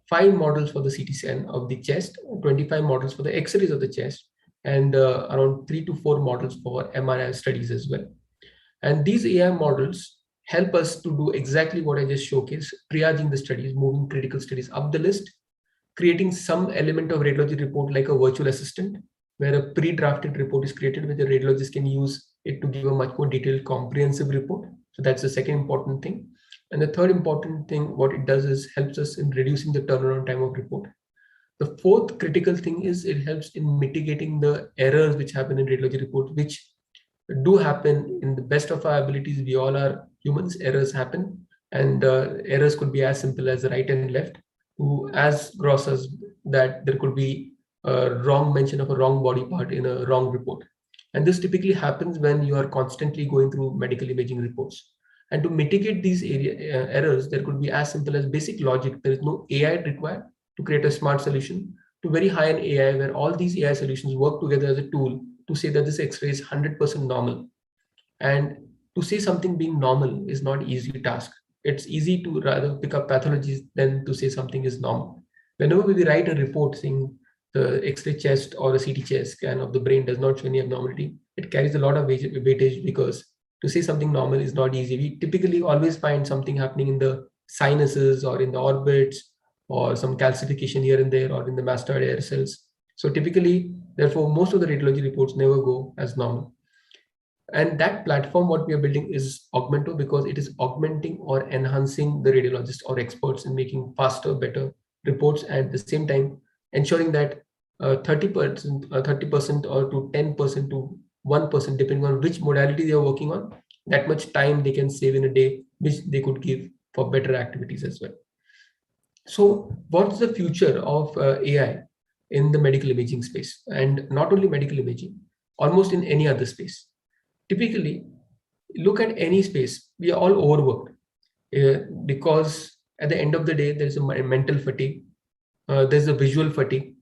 5 models for the CT scan of the chest, 25 models for the X-rays of the chest, and around 3 to 4 models for MRI studies as well. And these AI models help us to do exactly what I just showcased, triaging the studies, moving critical studies up the list, creating some element of radiology report like a virtual assistant, where a pre-drafted report is created where the radiologist can use it to give a much more detailed, comprehensive report. So that's the second important thing. And the third important thing, what it does is helps us in reducing the turnaround time of report. The fourth critical thing is it helps in mitigating the errors which happen in radiology report, which do happen in the best of our abilities. We all are humans, errors happen, and errors could be as simple as right and left, to as gross as that there could be a wrong mention of a wrong body part in a wrong report. And this typically happens when you are constantly going through medical imaging reports. And to mitigate these errors, there could be as simple as basic logic. There is no AI required to create a smart solution, to very high-end AI, where all these AI solutions work together as a tool to say that this X-ray is 100% normal. And to say something being normal is not easy task. It's easy to rather pick up pathologies than to say something is normal. Whenever we write a report saying the X-ray chest or a CT chest scan of the brain does not show any abnormality, it carries a lot of weightage, because to say something normal is not easy. We typically always find something happening in the sinuses or in the orbits, or some calcification here and there, or in the mastoid air cells. So typically, therefore, most of the radiology reports never go as normal. And that platform, what we are building is Augmento, because it is augmenting or enhancing the radiologists or experts in making faster, better reports, and at the same time ensuring that 30% or to 10% to 1%, depending on which modality they are working on, that much time they can save in a day, which they could give for better activities as well. So what's the future of AI in the medical imaging space? And not only medical imaging, almost in any other space. Typically, look at any space, we are all overworked because at the end of the day, there's a mental fatigue, there's a visual fatigue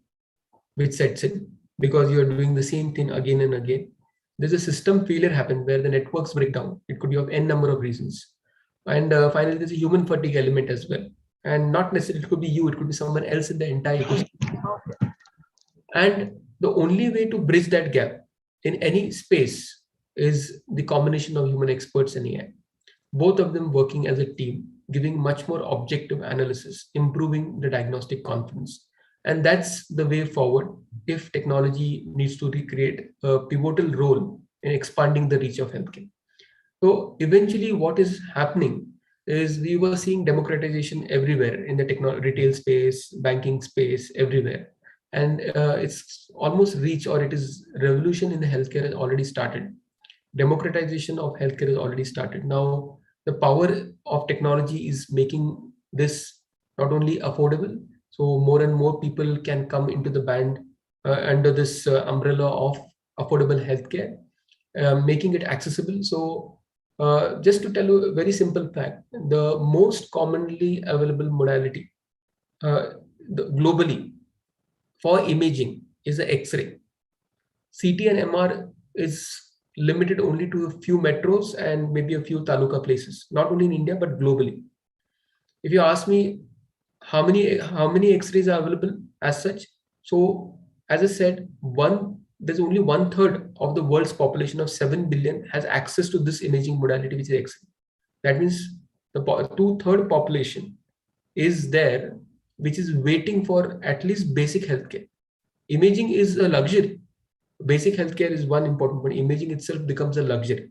which sets in because you're doing the same thing again and again. There's a system failure happen where the networks break down. It could be of n number of reasons. And finally, there's a human fatigue element as well. And not necessarily, it could be you, it could be someone else in the entire ecosystem. And the only way to bridge that gap in any space is the combination of human experts and AI. Both of them working as a team, giving much more objective analysis, improving the diagnostic confidence. And that's the way forward if technology needs to recreate a pivotal role in expanding the reach of healthcare. So eventually what is happening is we were seeing democratization everywhere in the retail space, banking space, everywhere. And it's almost reached, or it is revolution in the healthcare has already started. Democratization of healthcare has already started. Now, the power of technology is making this not only affordable, so more and more people can come into the band under this umbrella of affordable healthcare, making it accessible. So just to tell you a very simple fact, the most commonly available modality globally for imaging is the X-ray. CT and MR is limited only to a few metros and maybe a few taluka places, not only in India but globally. If you ask me how many X-rays are available as such, so as I said, there's only 1/3 of the world's population of 7 billion has access to this imaging modality, which is X-ray. That means the 2/3 population is there, which is waiting for at least basic healthcare. Imaging is a luxury. Basic healthcare is one important one. Imaging itself becomes a luxury.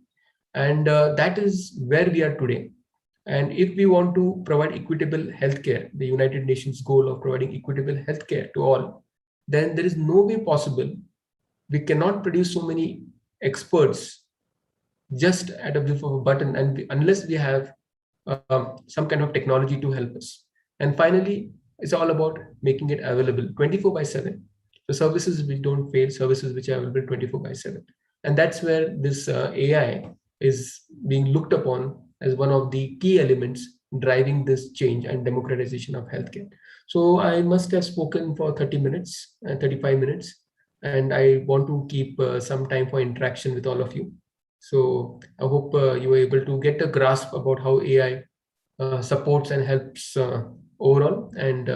And that is where we are today. And if we want to provide equitable healthcare, the United Nations goal of providing equitable healthcare to all, then there is no way possible. We cannot produce so many experts just at a whiff of a button, and unless we have some kind of technology to help us. And finally, it's all about making it available 24/7. The services which don't fail, services which are available 24/7. And that's where this AI is being looked upon as one of the key elements driving this change and democratization of healthcare. So I must have spoken for 30 minutes, 35 minutes, and I want to keep some time for interaction with all of you. So I hope you were able to get a grasp about how AI supports and helps overall, and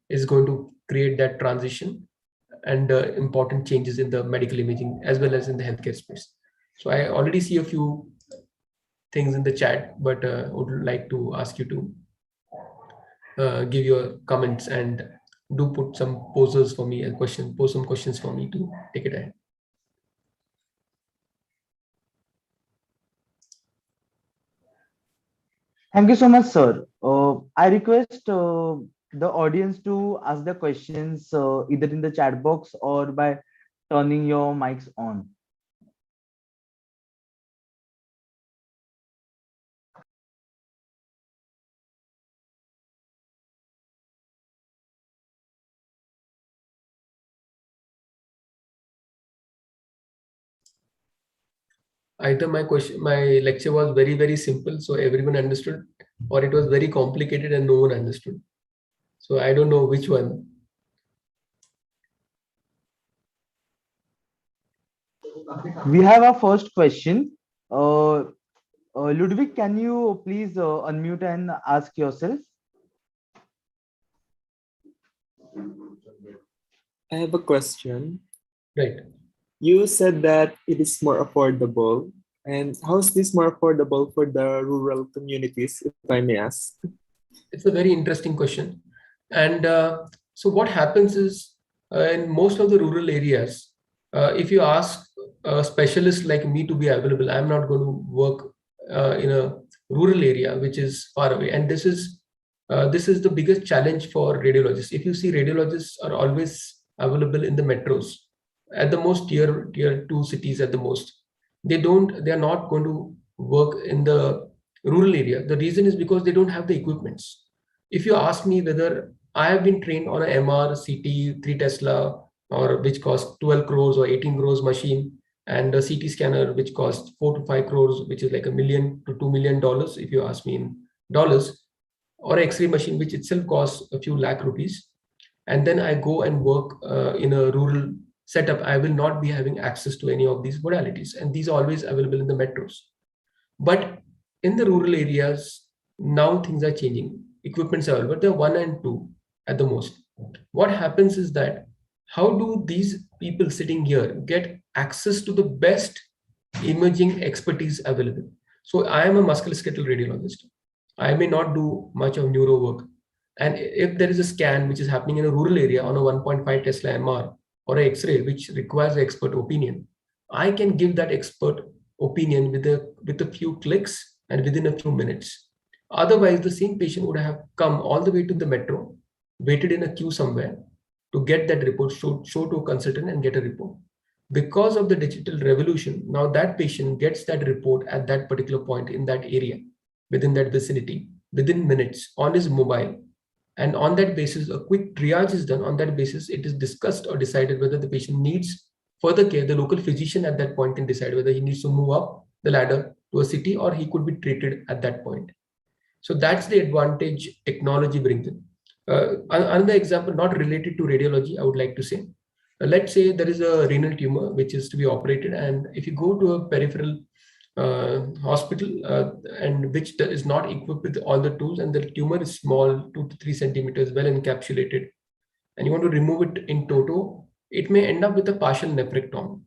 is going to create that transition and important changes in the medical imaging as well as in the healthcare space. So I already see a few things in the chat, but would like to ask you to give your comments and do put some posers for me and pose some questions for me to take it ahead. Thank you so much, sir. I request the audience to ask the questions either in the chat box or by turning your mics on. Either my lecture was very, very simple, so everyone understood, or it was very complicated and no one understood. So I don't know which one. We have our first question. Ludwig, can you please unmute and ask yourself? I have a question. Right. You said that it is more affordable. And how is this more affordable for the rural communities, if I may ask? It's a very interesting question. And so what happens is in most of the rural areas, if you ask a specialist like me to be available, I'm not going to work in a rural area, which is far away. And this is the biggest challenge for radiologists. If you see, radiologists are always available in the metros, at the most tier 2 cities at the most. They are not going to work in the rural area. The reason is because they don't have the equipments. If you ask me whether I have been trained on an MR, CT, 3 Tesla, or which costs 12 crores or 18 crores machine, and a CT scanner which costs 4 to 5 crores, which is like $1 million to $2 million, if you ask me in dollars, or an X-ray machine which itself costs a few lakh rupees, and then I go and work in a rural setup, I will not be having access to any of these modalities, and these are always available in the metros. But in the rural areas, now things are changing. Equipments are available, they're 1 and 2 at the most. What happens is that how do these people sitting here get access to the best imaging expertise available? So I am a musculoskeletal radiologist. I may not do much of neuro work. And if there is a scan which is happening in a rural area on a 1.5 Tesla MR or an X-ray which requires an expert opinion, I can give that expert opinion with a few clicks and within a few minutes. Otherwise, the same patient would have come all the way to the metro, waited in a queue somewhere to get that report, show to a consultant and get a report. Because of the digital revolution, now that patient gets that report at that particular point in that area, within that vicinity, within minutes on his mobile. And on that basis, a quick triage is done. On that basis, it is discussed or decided whether the patient needs further care. The local physician at that point can decide whether he needs to move up the ladder to a city or he could be treated at that point. So that's the advantage technology brings in. Another example, not related to radiology, I would like to say. Let's say there is a renal tumor which is to be operated, and if you go to a peripheral hospital and which is not equipped with all the tools, and the tumor is small, 2 to 3 centimeters, well encapsulated, and you want to remove it in toto, it may end up with a partial nephrectomy.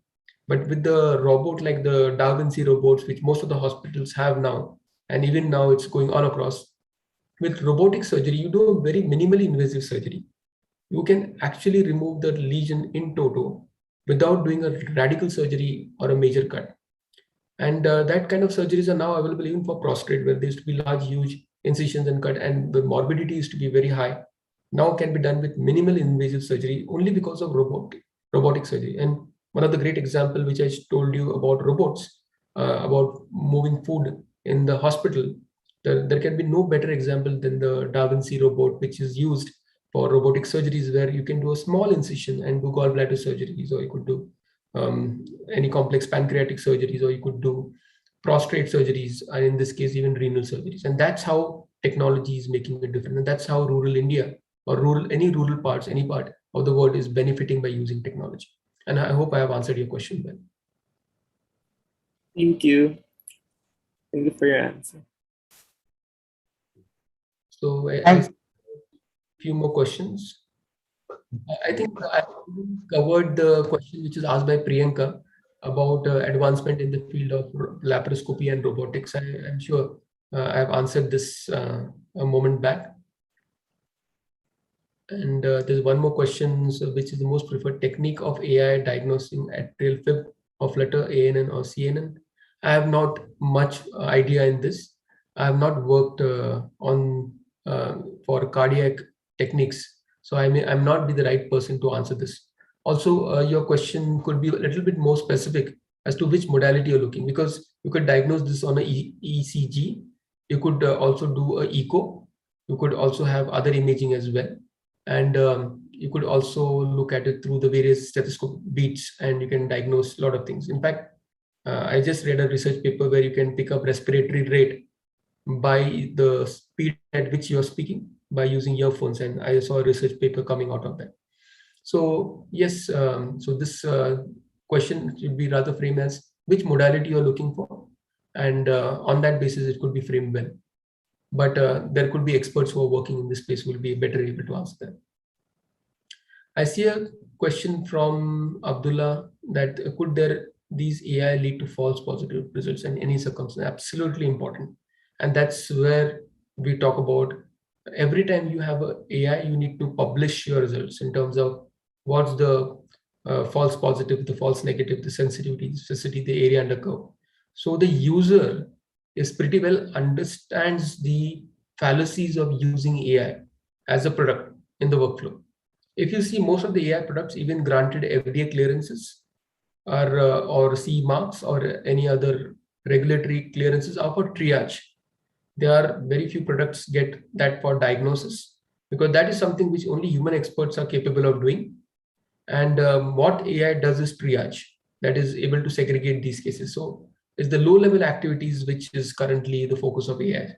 But with the robot like the Da Vinci robots, which most of the hospitals have now, and even now it's going all across, with robotic surgery, you do a very minimally invasive surgery. You can actually remove the lesion in toto without doing a radical surgery or a major cut. And that kind of surgeries are now available even for prostate, where there used to be large, huge incisions and cut, and the morbidity used to be very high. Now can be done with minimal invasive surgery only because of robotic surgery. And one of the great example which I told you about robots, about moving food in the hospital, there can be no better example than the Da Vinci robot, which is used for robotic surgeries, where you can do a small incision and do gallbladder surgeries, or you could do any complex pancreatic surgeries, or you could do prostate surgeries, and in this case, even renal surgeries. And that's how technology is making a difference. And that's how rural India or any rural parts, any part of the world is benefiting by using technology. And I hope I have answered your question well. Thank you. Thank you for your answer. So a few more questions. I think I covered the question which is asked by Priyanka about advancement in the field of laparoscopy and robotics. I'm sure I have answered this a moment back. And there's one more question, so which is the most preferred technique of AI diagnosing atrial fib of letter ANN or CNN? I have not much idea in this. I have not worked on for cardiac techniques, so I'm not be the right person to answer this. Also, your question could be a little bit more specific as to which modality you're looking, because you could diagnose this on a ECG. You could also do a echo. You could also have other imaging as well. And you could also look at it through the various stethoscope beats, and you can diagnose a lot of things. In fact, I just read a research paper where you can pick up respiratory rate by the speed at which you're speaking by using earphones. And I saw a research paper coming out of that. So yes, so this question should be rather framed as which modality you're looking for. And on that basis, it could be framed well. But there could be experts who are working in this space who will be better able to answer that. I see a question from Abdullah that could these AI lead to false positive results in any circumstance? Absolutely important. And that's where we talk about every time you have an AI, you need to publish your results in terms of what's the false positive, the false negative, the sensitivity, the specificity, the area under curve. So the user is pretty well understands the fallacies of using AI as a product in the workflow. If you see most of the AI products, even granted FDA clearances or CE marks or any other regulatory clearances, are for triage. There are very few products get that for diagnosis, because that is something which only human experts are capable of doing. And what AI does is triage, that is able to segregate these cases. So it's the low-level activities which is currently the focus of AI.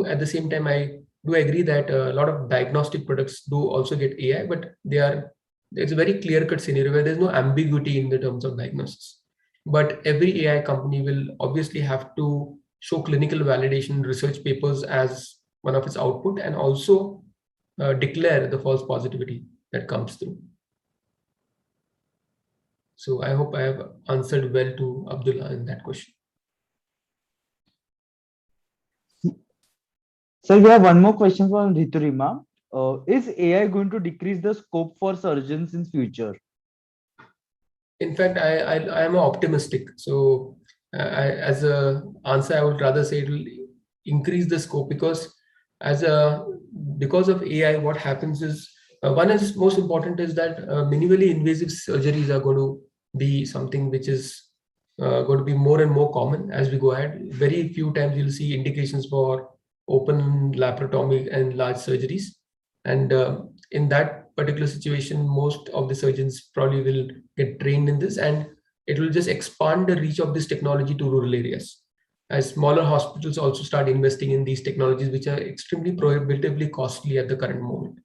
At the same time, I do agree that a lot of diagnostic products do also get AI, but it's a very clear-cut scenario where there's no ambiguity in the terms of diagnosis. But every AI company will obviously have to show clinical validation research papers as one of its output, and also declare the false positivity that comes through. So I hope I have answered well to Abdullah in that question. So we have one more question from Riturima. Is AI going to decrease the scope for surgeons in future? In fact, I am optimistic. So as a answer, I would rather say it will increase the scope, because because of AI, what happens is one is most important is that minimally invasive surgeries are going to be something which is going to be more and more common as we go ahead. Very few times you'll see indications for open laparotomy and large surgeries. And in that particular situation, most of the surgeons probably will get trained in this, and it will just expand the reach of this technology to rural areas. As smaller hospitals also start investing in these technologies, which are extremely prohibitively costly at the current moment.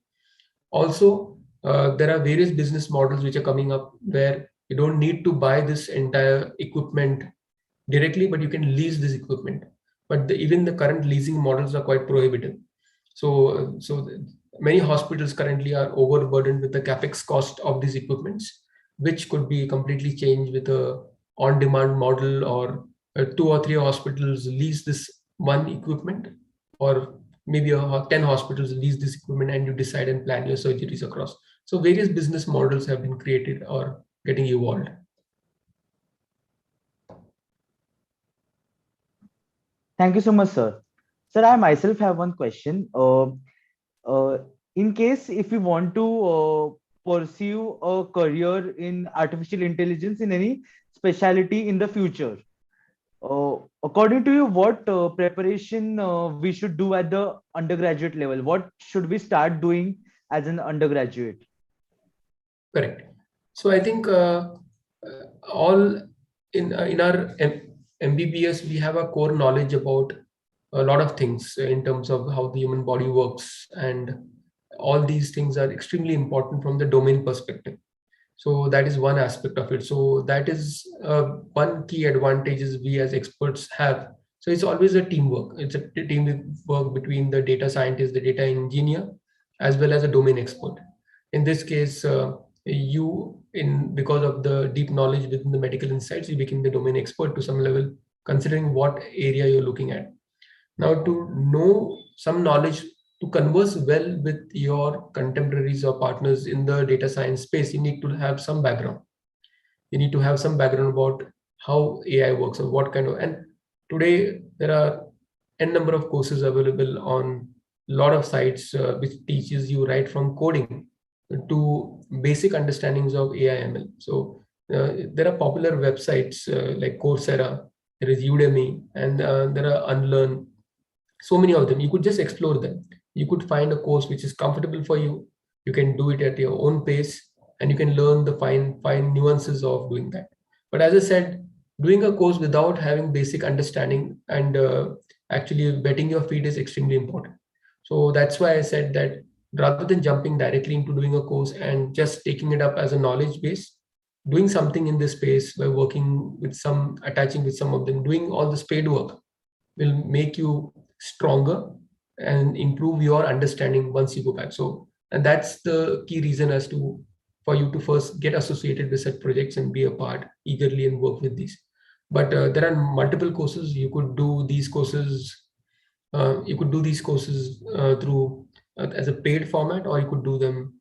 Also, there are various business models which are coming up where you don't need to buy this entire equipment directly, but you can lease this equipment. But even the current leasing models are quite prohibitive. So many hospitals currently are overburdened with the capex cost of these equipments, which could be completely changed with a on-demand model, or 2 or 3 hospitals lease this one equipment, or maybe 10 hospitals lease this equipment, and you decide and plan your surgeries across. So various business models have been created or getting evolved. Thank you so much, sir. Sir, I myself have one question. In case if you want to pursue a career in artificial intelligence in any specialty in the future, according to you, what preparation we should do at the undergraduate level? What should we start doing as an undergraduate? Correct. So I think all in our MBBS, we have a core knowledge about a lot of things in terms of how the human body works, and all these things are extremely important from the domain perspective. So that is one aspect of it. So that is one key advantages we as experts have. So it's always a teamwork. It's a teamwork between the data scientist, the data engineer, as well as a domain expert. In this case, because of the deep knowledge within the medical insights, you become the domain expert to some level, considering what area you're looking at. Now, to know some knowledge, to converse well with your contemporaries or partners in the data science space, you need to have some background. You need to have some background about how AI works or what kind of. And today there are n number of courses available on a lot of sites which teaches you right from coding to basic understandings of AI ML. So there are popular websites like Coursera, there is Udemy, and there are Unlearn. So many of them. You could just explore them. You could find a course which is comfortable for you. You can do it at your own pace, and you can learn the fine nuances of doing that. But as I said, doing a course without having basic understanding and actually wetting your feet is extremely important. So that's why I said that rather than jumping directly into doing a course and just taking it up as a knowledge base, doing something in this space by working with attaching with some of them, doing all the spade work will make you stronger and improve your understanding once you go back. So, and that's the key reason as to for you to first get associated with such projects and be a part eagerly and work with these. But there are multiple courses. You could do these courses. Through as a paid format, or you could do them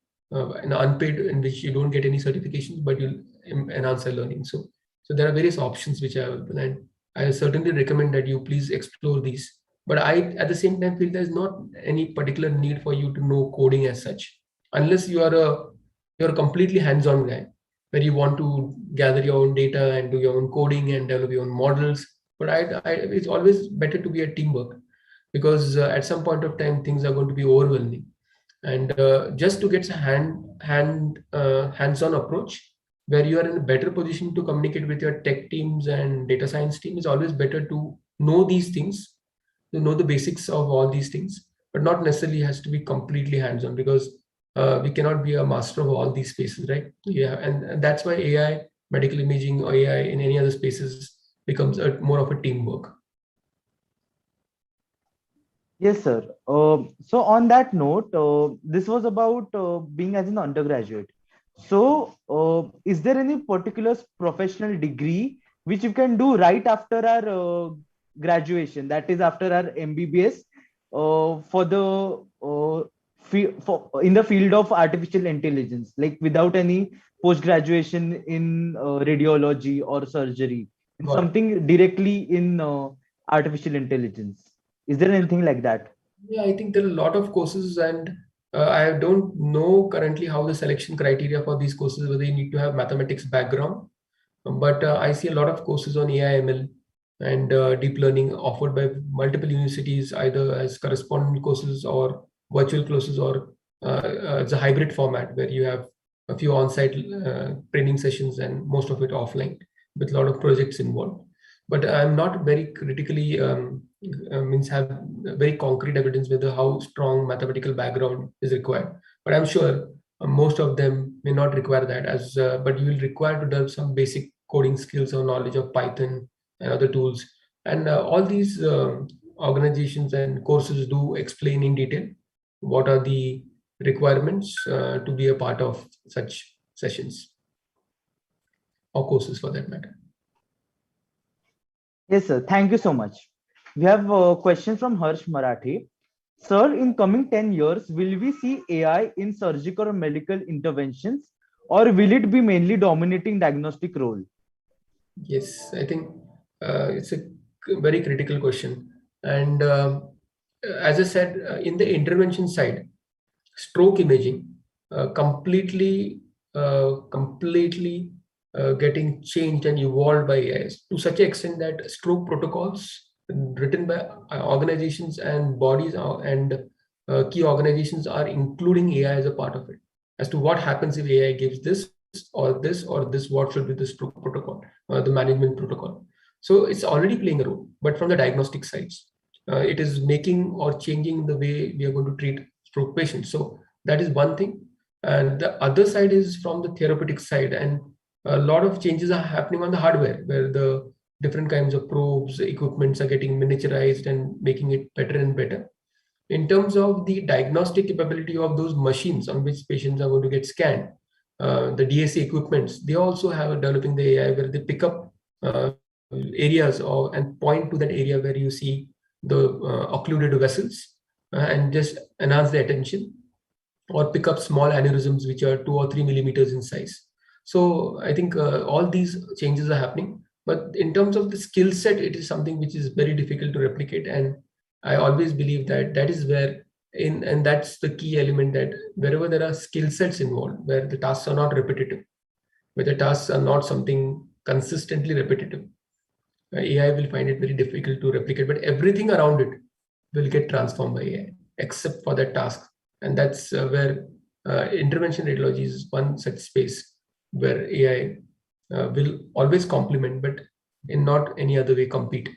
in unpaid, in which you don't get any certifications, but you'll enhance your learning. So there are various options which are available, and I certainly recommend that you please explore these. But I, at the same time, feel there's not any particular need for you to know coding as such, unless you're a completely hands-on guy, where you want to gather your own data and do your own coding and develop your own models. But it's always better to be a teamwork, because at some point of time things are going to be overwhelming, and just to get a hands-on approach where you are in a better position to communicate with your tech teams and data science team, is always better to know these things, to know the basics of all these things, but not necessarily has to be completely hands-on, because we cannot be a master of all these spaces, right? Yeah, and that's why AI, medical imaging, or AI in any other spaces becomes more of a teamwork. Yes, sir. So on that note, this was about being as an undergraduate. So is there any particular professional degree which you can do right after our graduation, that is after our MBBS, for the in the field of artificial intelligence, like without any post graduation in radiology or surgery, something directly in artificial intelligence? Is there anything like that? Yeah, I think there are a lot of courses, and I don't know currently how the selection criteria for these courses, whether you need to have mathematics background, but I see a lot of courses on AI ML and deep learning offered by multiple universities, either as correspondent courses or virtual courses or it's a hybrid format where you have a few on-site training sessions and most of it offline with a lot of projects involved. But I'm not very critically means have very concrete evidence whether how strong mathematical background is required. But I'm sure most of them may not require that but you will require to develop some basic coding skills or knowledge of Python and other tools. And all these organizations and courses do explain in detail what are the requirements to be a part of such sessions or courses for that matter. Yes, sir. Thank you so much. We have a question from Harsh Marathi. Sir, in coming 10 years, will we see AI in surgical or medical interventions, or will it be mainly dominating diagnostic role? Yes, I think it's a very critical question. And as I said, in the intervention side, stroke imaging completely getting changed and evolved by AI to such an extent that stroke protocols written by organizations and bodies and key organizations are including AI as a part of it. As to what happens if AI gives this, or this, what should be the stroke protocol, the management protocol. So it's already playing a role, but from the diagnostic sides, it is making or changing the way we are going to treat stroke patients. So that is one thing. And the other side is from the therapeutic side, and a lot of changes are happening on the hardware, where the different kinds of probes, equipments are getting miniaturized and making it better and better. In terms of the diagnostic capability of those machines on which patients are going to get scanned, the DAC equipments, they also have developing the AI where they pick up areas and point to that area where you see the occluded vessels and just enhance the attention, or pick up small aneurysms which are 2 or 3 millimeters in size. So I think all these changes are happening. But in terms of the skill set, it is something which is very difficult to replicate. And I always believe that that is where and that's the key element, that wherever there are skill sets involved, where the tasks are not repetitive, where the tasks are not something consistently repetitive, AI will find it very difficult to replicate, but everything around it will get transformed by AI except for that task. And that's where intervention radiology is one such space where AI will always complement, but in not any other way compete.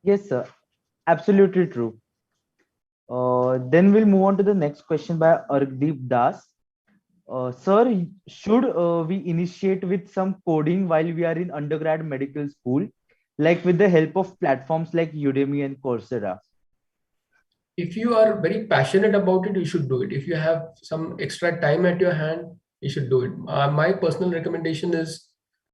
Yes, sir. Absolutely true. Then we'll move on to the next question by Argdeep Das. Sir, should we initiate with some coding while we are in undergrad medical school, like with the help of platforms like Udemy and Coursera? If you are very passionate about it, you should do it. If you have some extra time at your hand, you should do it. My personal recommendation is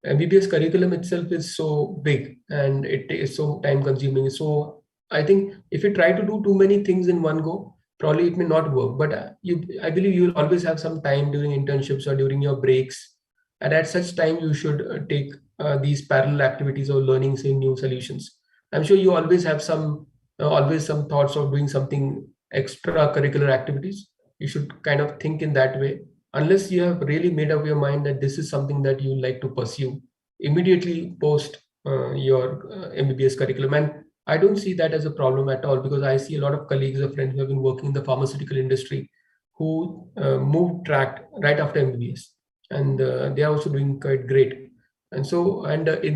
MBBS curriculum itself is so big and it is so time consuming. So I think if you try to do too many things in one go, probably it may not work. But I believe you will always have some time during internships or during your breaks. And at such time, you should take these parallel activities or learning some new solutions. I'm sure you always some thoughts of doing something extracurricular activities. You should kind of think in that way, unless you have really made up your mind that this is something that you like to pursue immediately post your MBBS curriculum. And I don't see that as a problem at all, because I see a lot of colleagues or friends who have been working in the pharmaceutical industry who moved track right after MBBS, and they are also doing quite great. And so,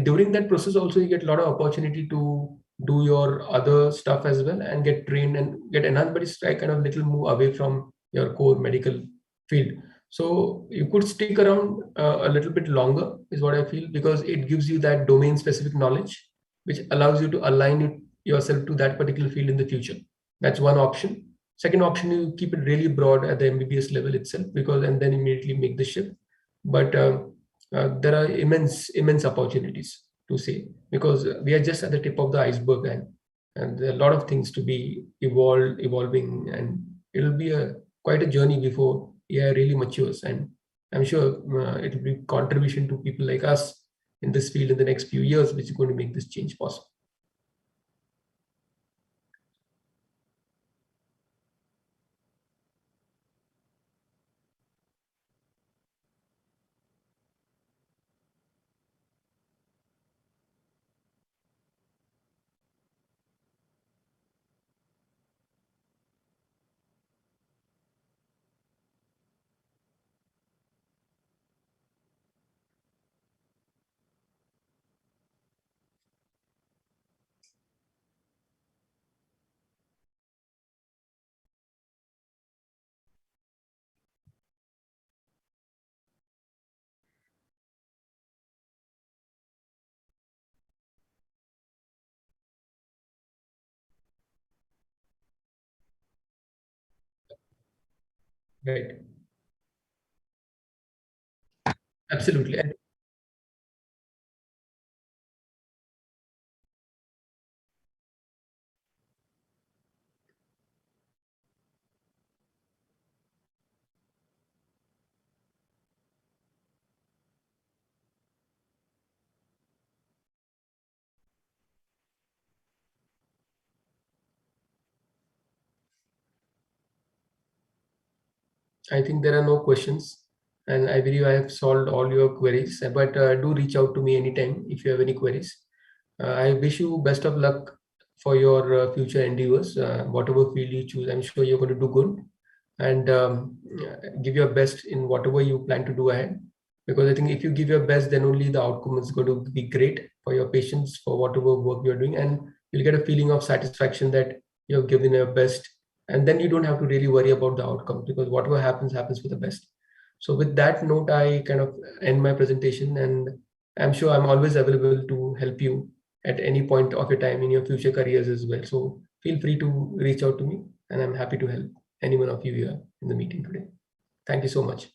during that process also, you get a lot of opportunity to do your other stuff as well and get trained and get enhanced, but it's like kind of little move away from your core medical field. So you could stick around a little bit longer is what I feel, because it gives you that domain specific knowledge which allows you to align yourself to that particular field in the future. That's one option. Second option, you keep it really broad at the MBBS level itself, and then immediately make the shift. But there are immense opportunities to say, because we are just at the tip of the iceberg, and there are a lot of things to be evolving, and it'll be quite a journey before AI really matures. And I'm sure it will be contribution to people like us in this field in the next few years, which is going to make this change possible. Right. Absolutely. I think there are no questions, and I believe I have solved all your queries. But do reach out to me anytime if you have any queries. I wish you best of luck for your future endeavors. Whatever field you choose, I'm sure you're going to do good, and give your best in whatever you plan to do ahead. Because I think if you give your best, then only the outcome is going to be great for your patients, for whatever work you're doing, and you'll get a feeling of satisfaction that you have given your best, and then you don't have to really worry about the outcome, because whatever happens for the best. So with that note, I kind of end my presentation, and I'm sure I'm always available to help you at any point of your time in your future careers as well. So feel free to reach out to me, and I'm happy to help any one of you here in the meeting today. Thank you so much.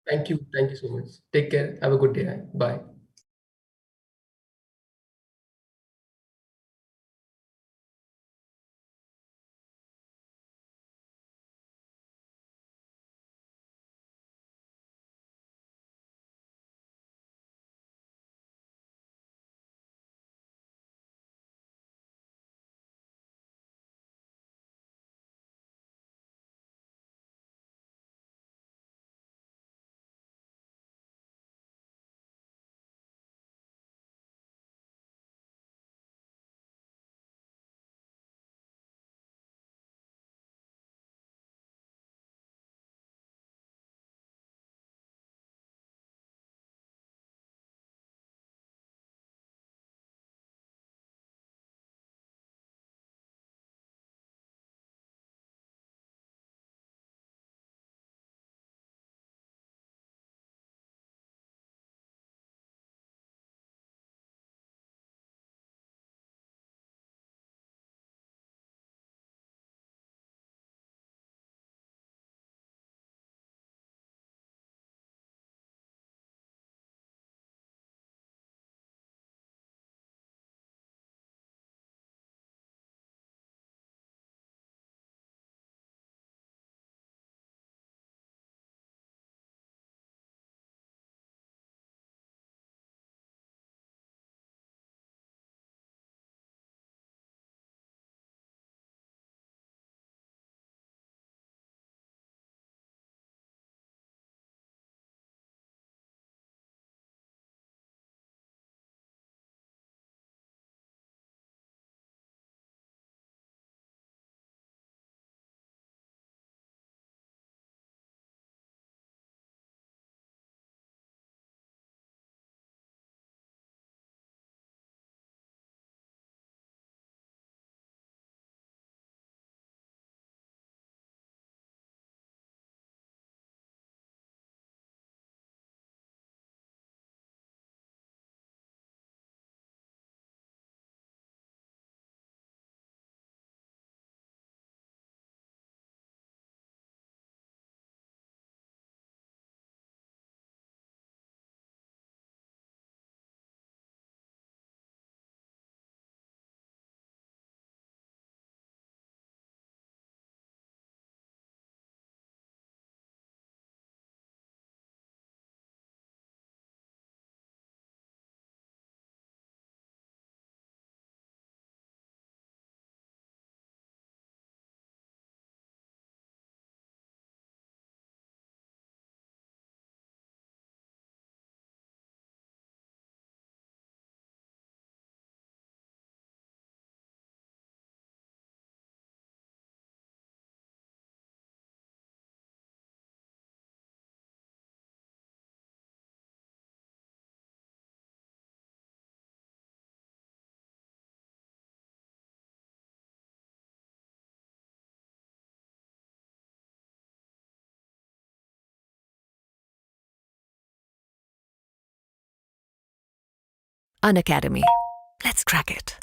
Thank you. Thank you so much. Take care. Have a good day. Bye. Unacademy. Let's crack it.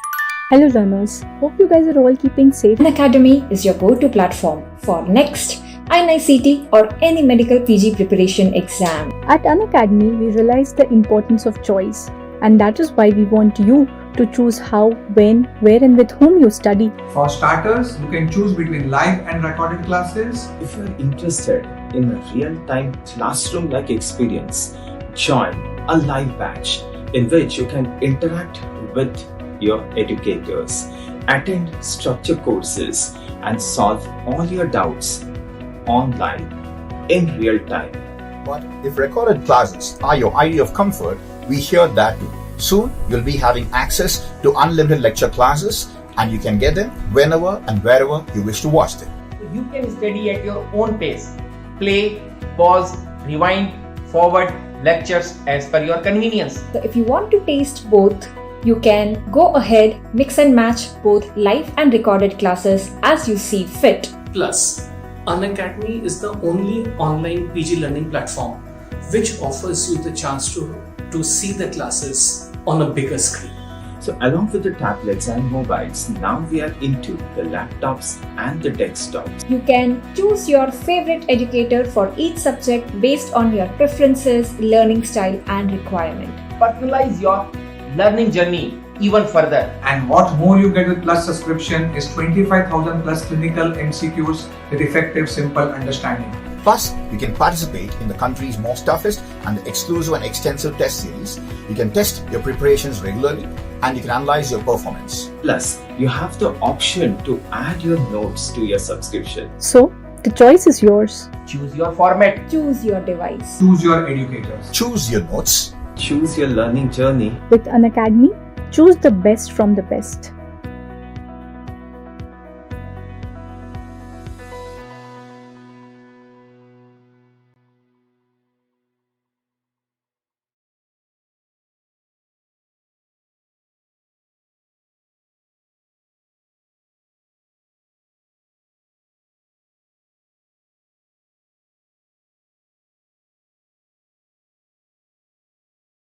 Hello learners, hope you guys are all keeping safe. Unacademy is your go-to platform for next INICT or any medical PG preparation exam. At Unacademy, we realize the importance of choice, and that is why we want you to choose how, when, where and with whom you study. For starters, you can choose between live and recorded classes. If you are interested in a real-time classroom-like experience, join a live batch in which you can interact with your educators, attend structured courses, and solve all your doubts online in real time. But if recorded classes are your idea of comfort, we hear that too. Soon, you'll be having access to unlimited lecture classes, and you can get them whenever and wherever you wish to watch them. You can study at your own pace. Play, pause, rewind, forward lectures as per your convenience. So if you want to taste both, you can go ahead, mix and match both live and recorded classes as you see fit. Plus, Unacademy is the only online PG learning platform which offers you the chance to see the classes on a bigger screen. So along with the tablets and mobiles, now we are into the laptops and the desktops. You can choose your favorite educator for each subject based on your preferences, learning style and requirement. Personalize your learning journey even further. And what more you get with Plus subscription is 25,000 plus clinical MCQs with effective, simple understanding. Plus, you can participate in the country's most toughest and exclusive and extensive test series. You can test your preparations regularly and you can analyze your performance. Plus, you have the option to add your notes to your subscription. So, the choice is yours. Choose your format. Choose your device. Choose your educators. Choose your notes. Choose your learning journey. With Unacademy, choose the best from the best.